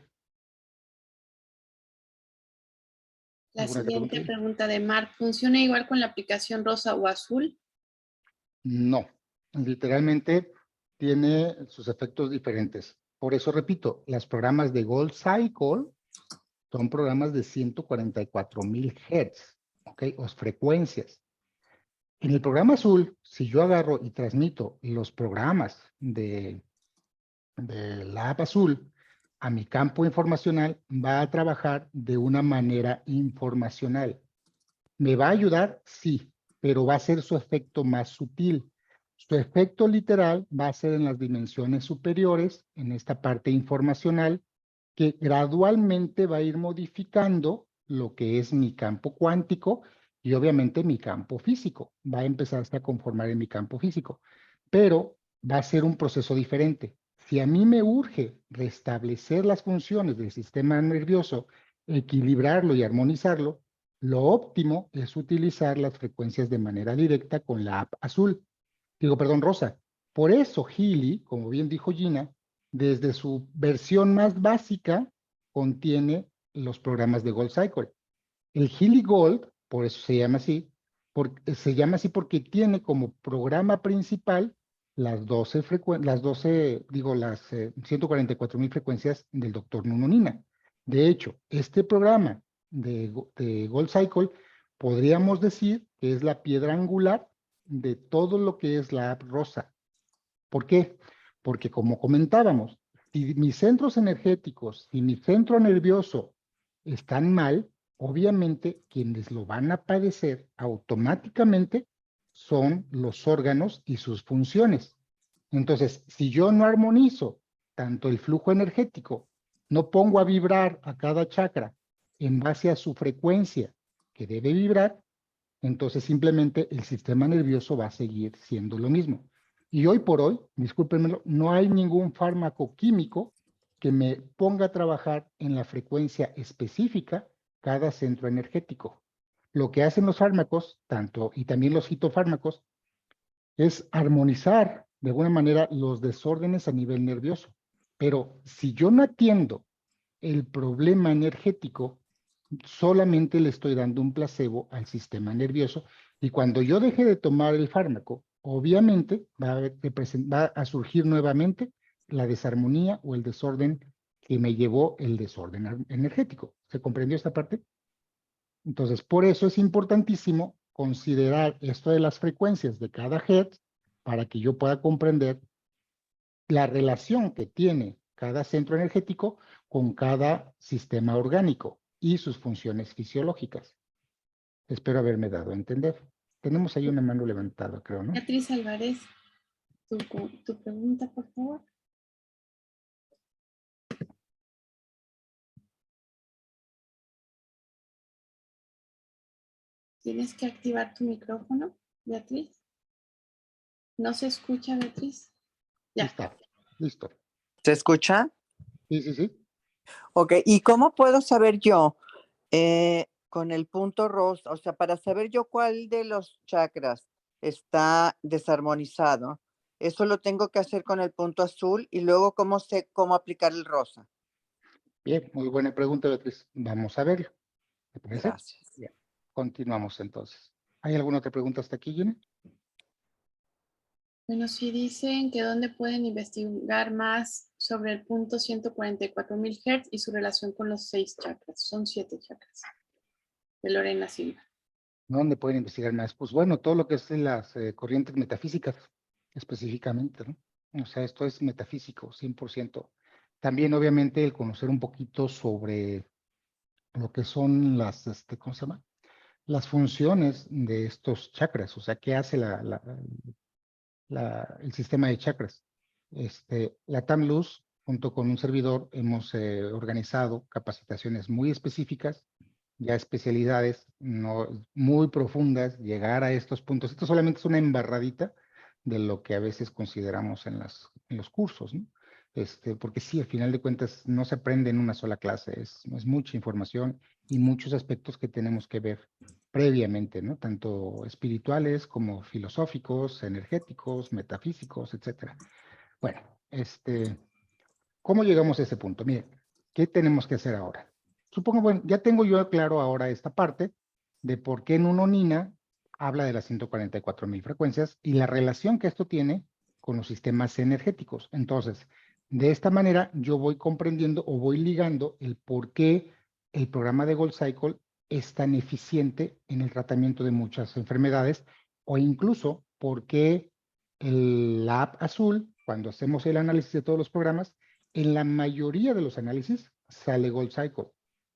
La siguiente pregunta de Mark, ¿funciona igual con la aplicación rosa o azul? No, literalmente tiene sus efectos diferentes. Por eso repito, los programas de Gold Cycle son programas de 144,000 Hz, ¿ok? O frecuencias. En el programa azul, si yo agarro y transmito los programas de la app azul a mi campo informacional, va a trabajar de una manera informacional. ¿Me va a ayudar? Sí, pero va a ser su efecto más sutil. Su efecto literal va a ser en las dimensiones superiores, en esta parte informacional, que gradualmente va a ir modificando lo que es mi campo cuántico y obviamente mi campo físico. Va a empezarse a conformar en mi campo físico, pero va a ser un proceso diferente. Si a mí me urge restablecer las funciones del sistema nervioso, equilibrarlo y armonizarlo, lo óptimo es utilizar las frecuencias de manera directa con la app azul. Rosa. Por eso Healy, como bien dijo Gina, desde su versión más básica, contiene los programas de Gold Cycle. El Healy Gold, por eso se llama así, porque tiene como programa principal las 144,000 frecuencias del Dr. Nuno Nina. De hecho, este programa de Gold Cycle podríamos decir que es la piedra angular de todo lo que es la app rosa. ¿Por qué? Porque como comentábamos, si mis centros energéticos y mi centro nervioso están mal, obviamente quienes lo van a padecer automáticamente son los órganos y sus funciones. Entonces, si yo no armonizo tanto el flujo energético, no pongo a vibrar a cada chakra en base a su frecuencia que debe vibrar, entonces simplemente el sistema nervioso va a seguir siendo lo mismo. Y hoy por hoy, discúlpenmelo, no hay ningún fármaco químico que me ponga a trabajar en la frecuencia específica cada centro energético. lo que hacen los fármacos, y también los fitofármacos, es armonizar de alguna manera los desórdenes a nivel nervioso. Pero si yo no atiendo el problema energético, solamente le estoy dando un placebo al sistema nervioso, y cuando yo deje de tomar el fármaco, obviamente va a surgir nuevamente la desarmonía o el desorden que me llevó el desorden energético. ¿Se comprendió esta parte? Entonces, por eso es importantísimo considerar esto de las frecuencias de cada hertz para que yo pueda comprender la relación que tiene cada centro energético con cada sistema orgánico y sus funciones fisiológicas. Espero haberme dado a entender. Tenemos ahí una mano levantada, creo, ¿no? Beatriz Álvarez, tu pregunta, por favor. Tienes que activar tu micrófono, Beatriz. ¿No se escucha, Beatriz? Ya. Está, listo. ¿Se escucha? Sí, sí, sí. Ok, ¿y cómo puedo saber yo con el punto rosa, o sea, para saber yo cuál de los chakras está desarmonizado? Eso lo tengo que hacer con el punto azul y luego cómo sé cómo aplicar el rosa. Bien, muy buena pregunta, Beatriz. Vamos a verlo. ¿Te parece? Gracias. Bien. Continuamos entonces. ¿Hay alguna otra pregunta hasta aquí, Jenny? Bueno, sí dicen que dónde pueden investigar más sobre el punto 144.000 Hz y su relación con los 6 chakras. Son 7 chakras. De Lorena Silva. ¿Dónde pueden investigar más? Pues bueno, todo lo que es las corrientes metafísicas, específicamente, ¿no? O sea, esto es metafísico, 100%. También, obviamente, el conocer un poquito sobre lo que son las, ¿cómo se llama? Las funciones de estos chakras, o sea, qué hace el sistema de chakras. La TAMLUZ, junto con un servidor, hemos organizado capacitaciones muy específicas, ya especialidades no, muy profundas, llegar a estos puntos. Esto solamente es una embarradita de lo que a veces consideramos en los cursos, ¿no? Porque sí, al final de cuentas no se aprende en una sola clase, es mucha información y muchos aspectos que tenemos que ver previamente, ¿no? Tanto espirituales como filosóficos, energéticos, metafísicos, etcétera. Bueno, ¿cómo llegamos a ese punto? Miren, ¿qué tenemos que hacer ahora? Supongo, bueno, ya tengo yo claro ahora esta parte de por qué Nunonina habla de las 144.000 frecuencias y la relación que esto tiene con los sistemas energéticos. Entonces, de esta manera yo voy comprendiendo o voy ligando el por qué el programa de Gold Cycle es tan eficiente en el tratamiento de muchas enfermedades, o incluso por qué la app azul, cuando hacemos el análisis de todos los programas, en la mayoría de los análisis sale Gold Cycle.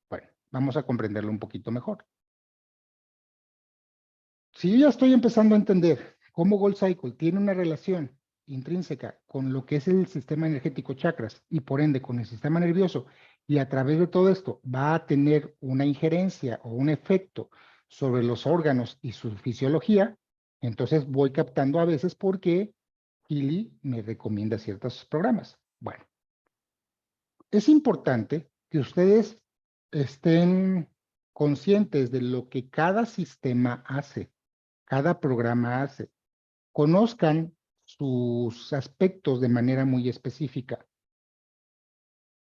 Bueno, vamos a comprenderlo un poquito mejor. Si yo ya estoy empezando a entender cómo Gold Cycle tiene una relación intrínseca con lo que es el sistema energético chakras y por ende con el sistema nervioso, y a través de todo esto va a tener una injerencia o un efecto sobre los órganos y su fisiología, entonces voy captando a veces por qué Healy me recomienda ciertos programas. Bueno, es importante que ustedes estén conscientes de lo que cada sistema hace, cada programa hace, conozcan sus aspectos de manera muy específica.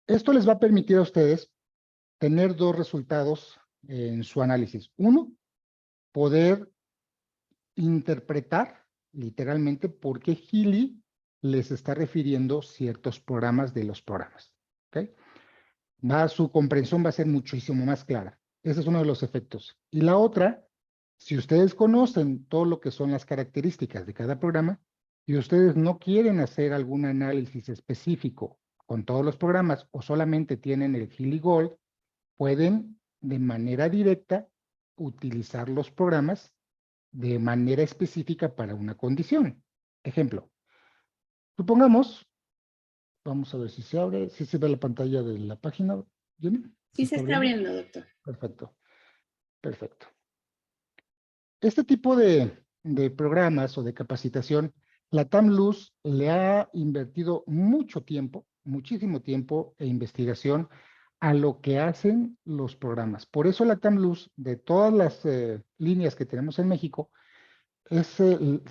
Esto les va a permitir a ustedes tener dos resultados en su análisis. Uno, poder interpretar literalmente por qué Healy les está refiriendo ciertos programas de los programas. ¿Okay? Su comprensión va a ser muchísimo más clara. Ese es uno de los efectos. Y la otra, si ustedes conocen todo lo que son las características de cada programa y ustedes no quieren hacer algún análisis específico con todos los programas o solamente tienen el Healy Gold, pueden de manera directa utilizar los programas de manera específica para una condición. Ejemplo, supongamos, vamos a ver si se abre, si se ve la pantalla de la página, Jenny. Sí, se está abriendo, doctor. Perfecto, perfecto. Este tipo de programas o de capacitación, la TAMLUZ le ha invertido mucho tiempo, muchísimo tiempo e investigación a lo que hacen los programas. Por eso la TAMLUS, de todas las líneas que tenemos en México, es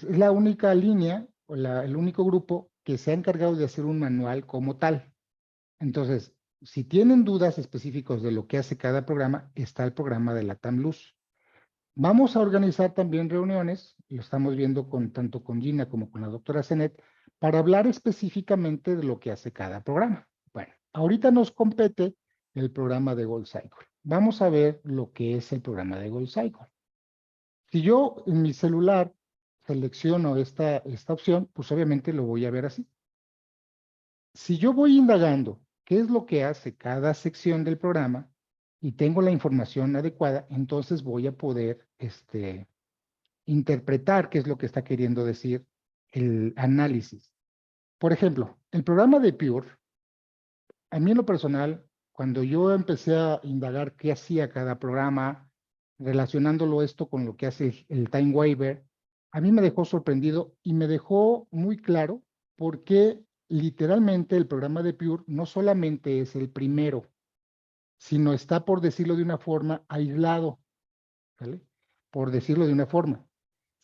la única línea o el único grupo que se ha encargado de hacer un manual como tal. Entonces, si tienen dudas específicas de lo que hace cada programa, está el programa de la TAMLUS. Vamos a organizar también reuniones, lo estamos viendo tanto con Gina como con la doctora Zenet, para hablar específicamente de lo que hace cada programa. Bueno, ahorita nos compete el programa de Gold Cycle. Vamos a ver lo que es el programa de Gold Cycle. Si yo en mi celular selecciono esta opción, pues obviamente lo voy a ver así. Si yo voy indagando qué es lo que hace cada sección del programa y tengo la información adecuada, entonces voy a poder interpretar qué es lo que está queriendo decir el análisis. Por ejemplo, el programa de Pure, a mí en lo personal, cuando yo empecé a indagar qué hacía cada programa, relacionándolo esto con lo que hace el Time Waiver, a mí me dejó sorprendido y me dejó muy claro por qué literalmente el programa de Pure no solamente es el primero, sino está, por decirlo de una forma, aislado, ¿vale? Por decirlo de una forma.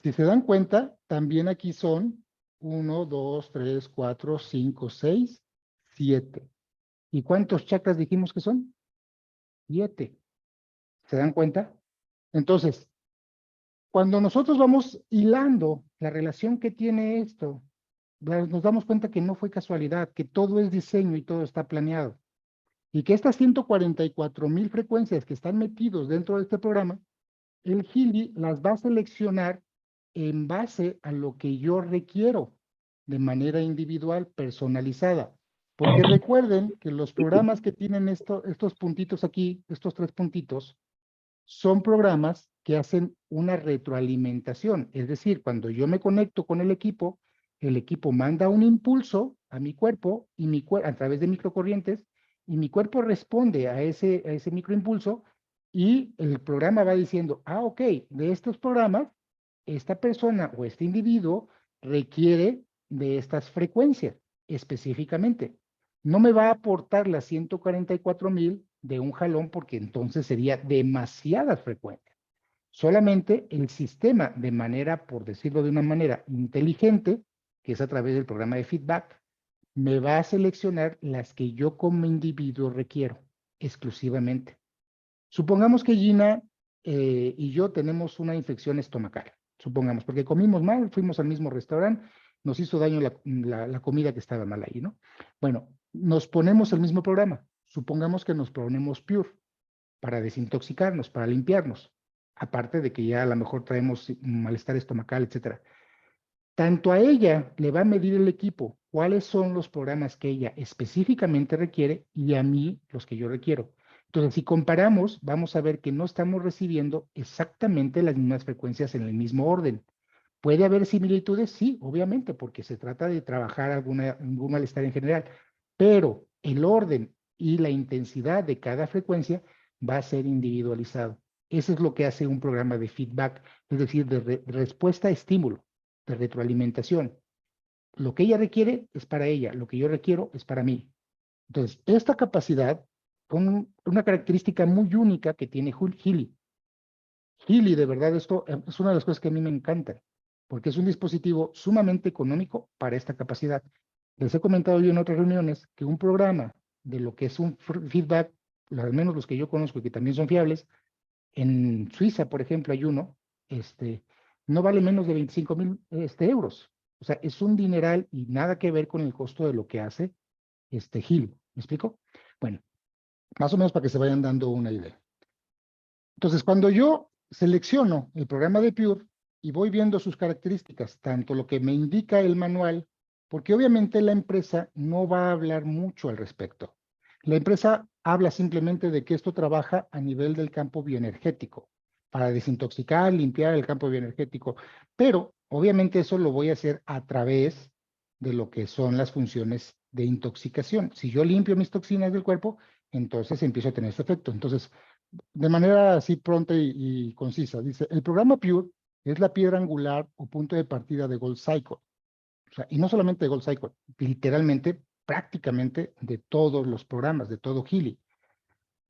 Si se dan cuenta, también aquí son 1, 2, 3, 4, 5, 6, 7. ¿Y cuántos chakras dijimos que son? 7. ¿Se dan cuenta? Entonces, cuando nosotros vamos hilando la relación que tiene esto, nos damos cuenta que no fue casualidad, que todo es diseño y todo está planeado. Y que estas 144,000 frecuencias que están metidos dentro de este programa, el Gili las va a seleccionar en base a lo que yo requiero, de manera individual, personalizada. Porque recuerden que los programas que tienen estos puntitos aquí, estos 3 puntitos, son programas que hacen una retroalimentación. Es decir, cuando yo me conecto con el equipo manda un impulso a mi cuerpo y a través de microcorrientes, y mi cuerpo responde a ese microimpulso y el programa va diciendo, ok, de estos programas, esta persona o este individuo requiere de estas frecuencias específicamente. No me va a aportar las 144,000 de un jalón porque entonces sería demasiadas frecuencias. Solamente el sistema, de manera, por decirlo de una manera inteligente, que es a través del programa de feedback, me va a seleccionar las que yo como individuo requiero exclusivamente. Supongamos que Gina y yo tenemos una infección estomacal, supongamos, porque comimos mal, fuimos al mismo restaurante, nos hizo daño la comida que estaba mal ahí, ¿no? Bueno, nos ponemos el mismo programa. Supongamos que nos ponemos Pure para desintoxicarnos, para limpiarnos. Aparte de que ya a lo mejor traemos malestar estomacal, etcétera. Tanto a ella le va a medir el equipo cuáles son los programas que ella específicamente requiere y a mí los que yo requiero. Entonces, si comparamos, vamos a ver que no estamos recibiendo exactamente las mismas frecuencias en el mismo orden. ¿Puede haber similitudes? Sí, obviamente, porque se trata de trabajar algún malestar en general, pero el orden y la intensidad de cada frecuencia va a ser individualizado. Eso es lo que hace un programa de feedback, es decir, de respuesta a estímulo, de retroalimentación. Lo que ella requiere es para ella, lo que yo requiero es para mí. Entonces, esta capacidad, con una característica muy única que tiene Healy. Healy, de verdad, esto es una de las cosas que a mí me encantan, porque es un dispositivo sumamente económico para esta capacidad. Les he comentado yo en otras reuniones que un programa de lo que es un feedback, al menos los que yo conozco y que también son fiables, en Suiza, por ejemplo, hay uno, no vale menos de 25,000 euros. O sea, es un dineral y nada que ver con el costo de lo que hace Healy. ¿Me explico? Bueno, más o menos para que se vayan dando una idea. Entonces, cuando yo selecciono el programa de Pure y voy viendo sus características, tanto lo que me indica el manual, porque obviamente la empresa no va a hablar mucho al respecto. La empresa habla simplemente de que esto trabaja a nivel del campo bioenergético, para desintoxicar, limpiar el campo bioenergético, pero obviamente eso lo voy a hacer a través de lo que son las funciones de intoxicación. Si yo limpio mis toxinas del cuerpo, entonces empiezo a tener este efecto. Entonces, de manera así pronta y concisa, dice, el programa Pure es la piedra angular o punto de partida de Gold Cycle. O sea, y no solamente de Gold Cycle, literalmente, prácticamente de todos los programas, de todo Healy.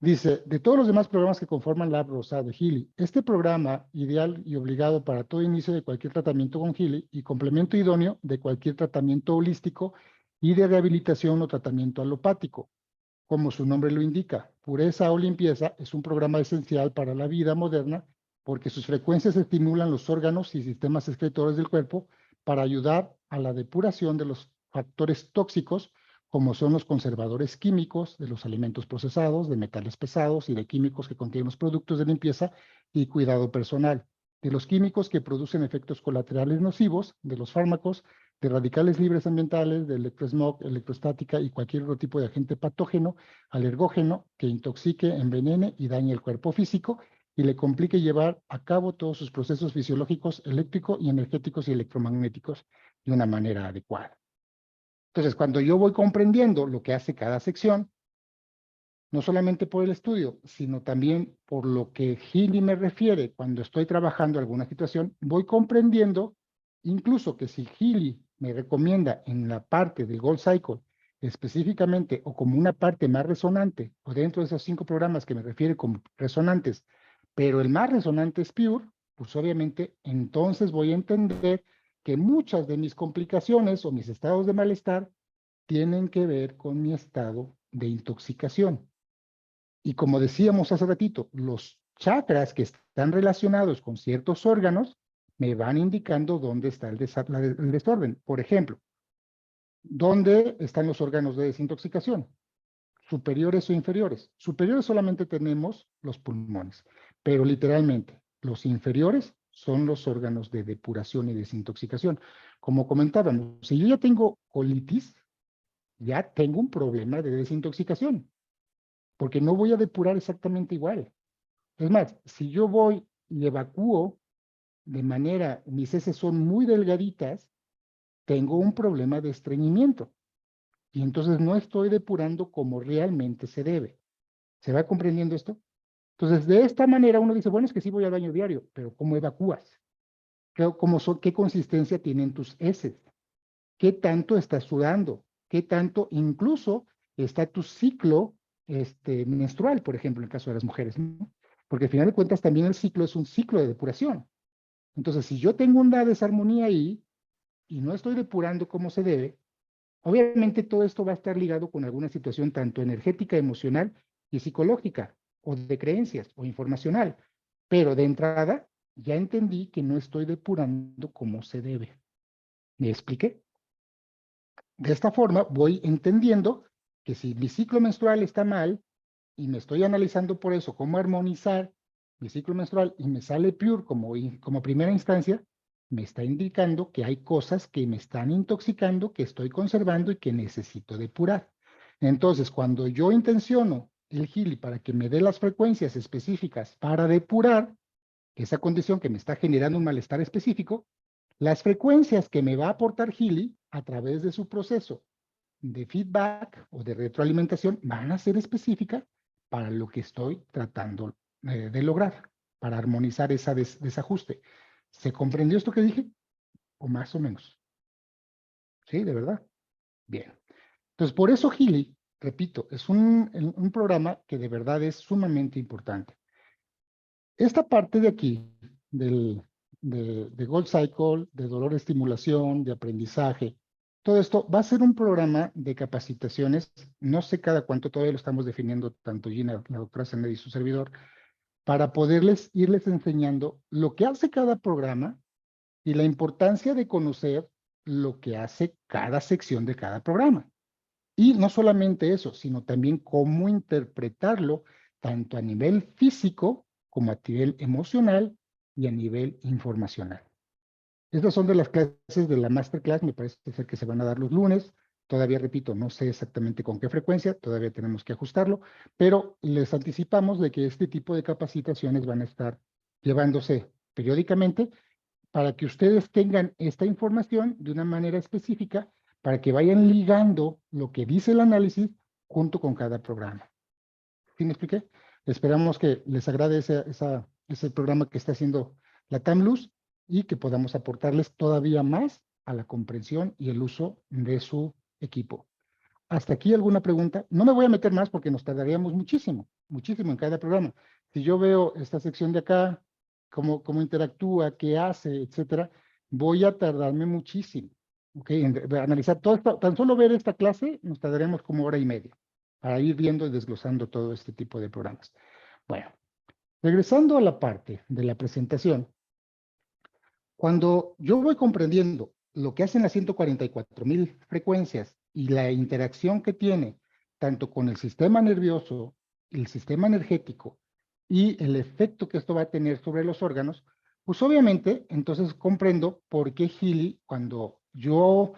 Dice, de todos los demás programas que conforman la Rosada de Healy, este programa ideal y obligado para todo inicio de cualquier tratamiento con Healy y complemento idóneo de cualquier tratamiento holístico y de rehabilitación o tratamiento alopático. Como su nombre lo indica, pureza o limpieza es un programa esencial para la vida moderna porque sus frecuencias estimulan los órganos y sistemas excretores del cuerpo para ayudar a la depuración de los factores tóxicos como son los conservadores químicos de los alimentos procesados, de metales pesados y de químicos que contienen los productos de limpieza y cuidado personal, de los químicos que producen efectos colaterales nocivos, de los fármacos, de radicales libres ambientales, de electrosmog, electrostática y cualquier otro tipo de agente patógeno, alergógeno, que intoxique, envenene y dañe el cuerpo físico y le complique llevar a cabo todos sus procesos fisiológicos, eléctricos y energéticos y electromagnéticos de una manera adecuada. Entonces, cuando yo voy comprendiendo lo que hace cada sección, no solamente por el estudio, sino también por lo que Healy me refiere cuando estoy trabajando alguna situación, voy comprendiendo incluso que si Healy me recomienda en la parte del Gold Cycle, específicamente o como una parte más resonante, o dentro de esos 5 programas que me refiere como resonantes, pero el más resonante es Pure, pues obviamente entonces voy a entender que muchas de mis complicaciones o mis estados de malestar tienen que ver con mi estado de intoxicación. Y como decíamos hace ratito, los chakras que están relacionados con ciertos órganos me van indicando dónde está el desorden. Por ejemplo, ¿dónde están los órganos de desintoxicación? ¿Superiores o inferiores? Superiores solamente tenemos los pulmones, pero literalmente los inferiores son los órganos de depuración y desintoxicación. Como comentábamos, si yo ya tengo colitis, ya tengo un problema de desintoxicación, porque no voy a depurar exactamente igual. Es más, si yo voy y evacúo de manera, mis heces son muy delgaditas, tengo un problema de estreñimiento. Y entonces no estoy depurando como realmente se debe. ¿Se va comprendiendo esto? Entonces, de esta manera uno dice, bueno, es que sí voy al baño diario, pero ¿cómo evacúas? ¿Qué consistencia tienen tus heces? ¿Qué tanto estás sudando? ¿Qué tanto incluso está tu ciclo menstrual, por ejemplo, en el caso de las mujeres, ¿no? Porque al final de cuentas también el ciclo es un ciclo de depuración. Entonces, si yo tengo una desarmonía ahí y no estoy depurando como se debe, obviamente todo esto va a estar ligado con alguna situación tanto energética, emocional y psicológica, o de creencias, o informacional. Pero de entrada, ya entendí que no estoy depurando como se debe. ¿Me expliqué? De esta forma voy entendiendo que si mi ciclo menstrual está mal y me estoy analizando por eso cómo armonizar mi ciclo menstrual y me sale Pure como primera instancia, me está indicando que hay cosas que me están intoxicando, que estoy conservando y que necesito depurar. Entonces, cuando yo intenciono el Healy para que me dé las frecuencias específicas para depurar esa condición que me está generando un malestar específico, las frecuencias que me va a aportar Healy a través de su proceso de feedback o de retroalimentación van a ser específicas para lo que estoy tratando de lograr, para armonizar ese desajuste. ¿Se comprendió esto que dije? O más o menos. ¿Sí? ¿De verdad? Bien. Entonces, por eso Healy, repito, es un programa que de verdad es sumamente importante. Esta parte de aquí, de Gold Cycle, de dolor de estimulación, de aprendizaje, todo esto va a ser un programa de capacitaciones, no sé cada cuánto, todavía lo estamos definiendo tanto Gina, la doctora Sandra y su servidor, para poderles irles enseñando lo que hace cada programa y la importancia de conocer lo que hace cada sección de cada programa. Y no solamente eso, sino también cómo interpretarlo tanto a nivel físico como a nivel emocional y a nivel informacional. Estas son de las clases de la masterclass, me parece ser que se van a dar los lunes. Todavía repito, no sé exactamente con qué frecuencia, todavía tenemos que ajustarlo, pero les anticipamos de que este tipo de capacitaciones van a estar llevándose periódicamente para que ustedes tengan esta información de una manera específica, para que vayan ligando lo que dice el análisis junto con cada programa. ¿Sí me expliqué? Esperamos que les agrade ese programa que está haciendo la TAMLUZ y que podamos aportarles todavía más a la comprensión y el uso de su equipo. ¿Hasta aquí alguna pregunta? No me voy a meter más porque nos tardaríamos muchísimo, muchísimo en cada programa. Si yo veo esta sección de acá, cómo interactúa, qué hace, etcétera, voy a tardarme muchísimo. ¿Ok? En analizar todo esto, tan solo ver esta clase, nos tardaremos como hora y media para ir viendo y desglosando todo este tipo de programas. Bueno, regresando a la parte de la presentación, cuando yo voy comprendiendo lo que hacen las 144,000 frecuencias y la interacción que tiene tanto con el sistema nervioso, el sistema energético y el efecto que esto va a tener sobre los órganos, pues obviamente entonces comprendo por qué Healy, cuando yo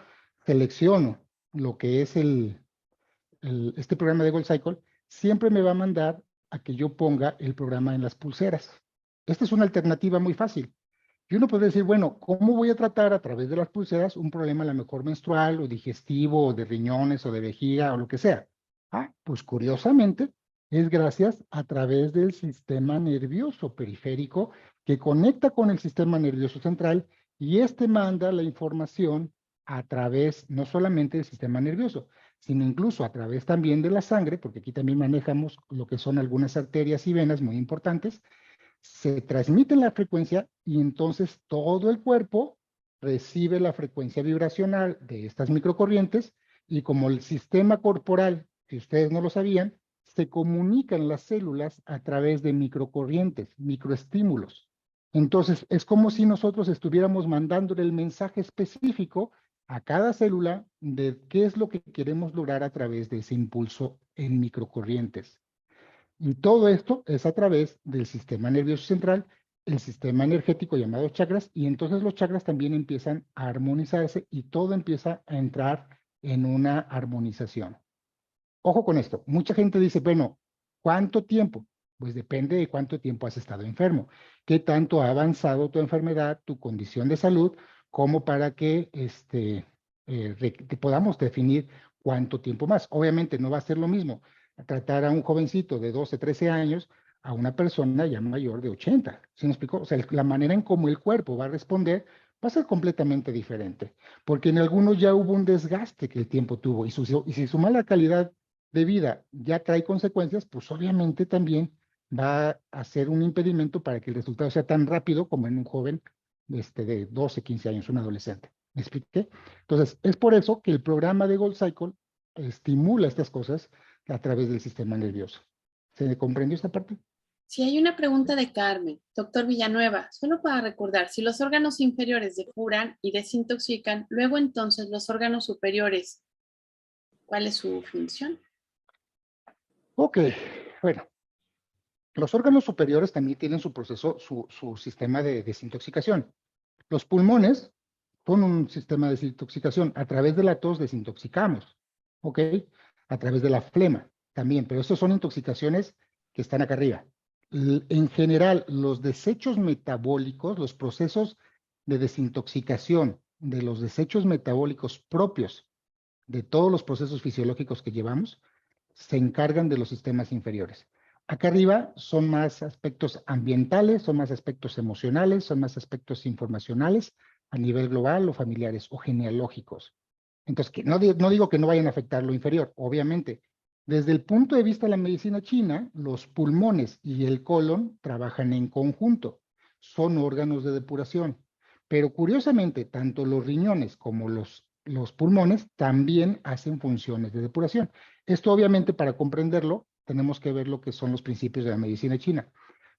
selecciono lo que es este programa de Gold Cycle, siempre me va a mandar a que yo ponga el programa en las pulseras. Esta es una alternativa muy fácil. Y uno puede decir, bueno, ¿cómo voy a tratar a través de las pulseras un problema a lo mejor menstrual o digestivo o de riñones o de vejiga o lo que sea? Ah, pues curiosamente es gracias a través del sistema nervioso periférico que conecta con el sistema nervioso central y este manda la información a través no solamente del sistema nervioso, sino incluso a través también de la sangre, porque aquí también manejamos lo que son algunas arterias y venas muy importantes, se transmite la frecuencia y entonces todo el cuerpo recibe la frecuencia vibracional de estas microcorrientes y como el sistema corporal, que ustedes no lo sabían, se comunican las células a través de microcorrientes, microestímulos. Entonces, es como si nosotros estuviéramos mandándole el mensaje específico a cada célula de qué es lo que queremos lograr a través de ese impulso en microcorrientes. Y todo esto es a través del sistema nervioso central, el sistema energético llamado chakras, y entonces los chakras también empiezan a armonizarse y todo empieza a entrar en una armonización. Ojo con esto, mucha gente dice, bueno, ¿cuánto tiempo? Pues depende de cuánto tiempo has estado enfermo, qué tanto ha avanzado tu enfermedad, tu condición de salud, como para que podamos definir cuánto tiempo más. Obviamente no va a ser lo mismo tratar a un jovencito de 12, 13 años a una persona ya mayor de 80. ¿Sí me explico? O sea, la manera en cómo el cuerpo va a responder va a ser completamente diferente, porque en algunos ya hubo un desgaste que el tiempo tuvo y si su mala calidad de vida ya trae consecuencias, pues obviamente también va a ser un impedimento para que el resultado sea tan rápido como en un joven de 12, 15 años, un adolescente. ¿Me expliqué? Entonces, es por eso que el programa de Gold Cycle estimula estas cosas a través del sistema nervioso. ¿Se comprendió esta parte? Si hay una pregunta de Carmen, doctor Villanueva, solo para recordar, si los órganos inferiores depuran y desintoxican, luego entonces los órganos superiores, ¿cuál es su función? Ok, bueno, los órganos superiores también tienen su proceso, su sistema de desintoxicación. Los pulmones son un sistema de desintoxicación. A través de la tos desintoxicamos, ¿ok? A través de la flema también, pero estos son intoxicaciones que están acá arriba. En general, los desechos metabólicos, los procesos de desintoxicación de los desechos metabólicos propios de todos los procesos fisiológicos que llevamos, se encargan de los sistemas inferiores. Acá arriba son más aspectos ambientales, son más aspectos emocionales, son más aspectos informacionales a nivel global o familiares o genealógicos. Entonces, no digo que no vayan a afectar lo inferior, obviamente. Desde el punto de vista de la medicina china, los pulmones y el colon trabajan en conjunto, son órganos de depuración. Pero curiosamente, tanto los riñones como los pulmones también hacen funciones de depuración. Esto obviamente para comprenderlo tenemos que ver lo que son los principios de la medicina china.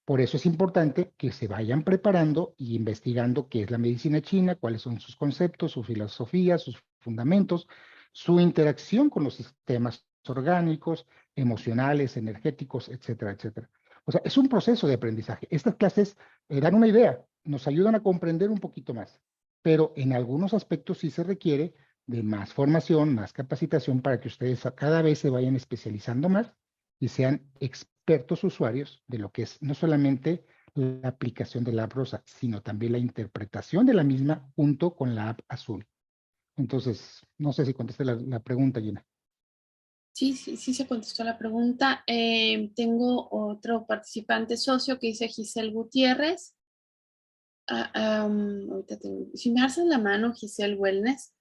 Por eso es importante que se vayan preparando y investigando qué es la medicina china, cuáles son sus conceptos, su filosofía, sus fundamentos, su interacción con los sistemas orgánicos, emocionales, energéticos, etcétera, etcétera. O sea, es un proceso de aprendizaje. Estas clases dan una idea, nos ayudan a comprender un poquito más, pero en algunos aspectos sí se requiere de más formación, más capacitación para que ustedes cada vez se vayan especializando más y sean expertos usuarios de lo que es no solamente la aplicación de la app rosa, sino también la interpretación de la misma junto con la app azul. Entonces, no sé si contesté la pregunta, Gina. Sí se contestó la pregunta. Tengo otro participante socio que dice Giselle Gutiérrez. Ahorita si me alzas la mano, Giselle Wellness.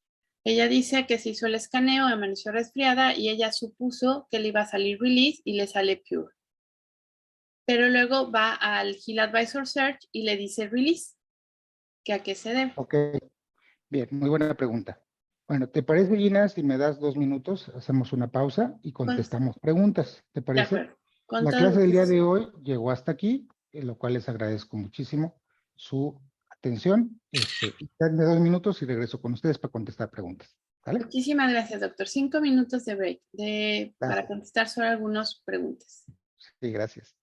Ella dice que se hizo el escaneo, amaneció resfriada y ella supuso que le iba a salir release y le sale pure. Pero luego va al Heal Advisor Search y le dice release, que a qué se debe. Ok, bien, muy buena pregunta. Bueno, ¿te parece, Gina, si me das 2 minutos, hacemos una pausa y contestamos preguntas? ¿Te De parece? acuerdo. Con La todo clase del día gusto. de hoy llegó hasta aquí, lo cual les agradezco muchísimo su atención. Denme 2 minutos y regreso con ustedes para contestar preguntas. ¿Vale? Muchísimas gracias, doctor. 5 minutos de break para Gracias. contestar sobre algunas preguntas. Sí, gracias.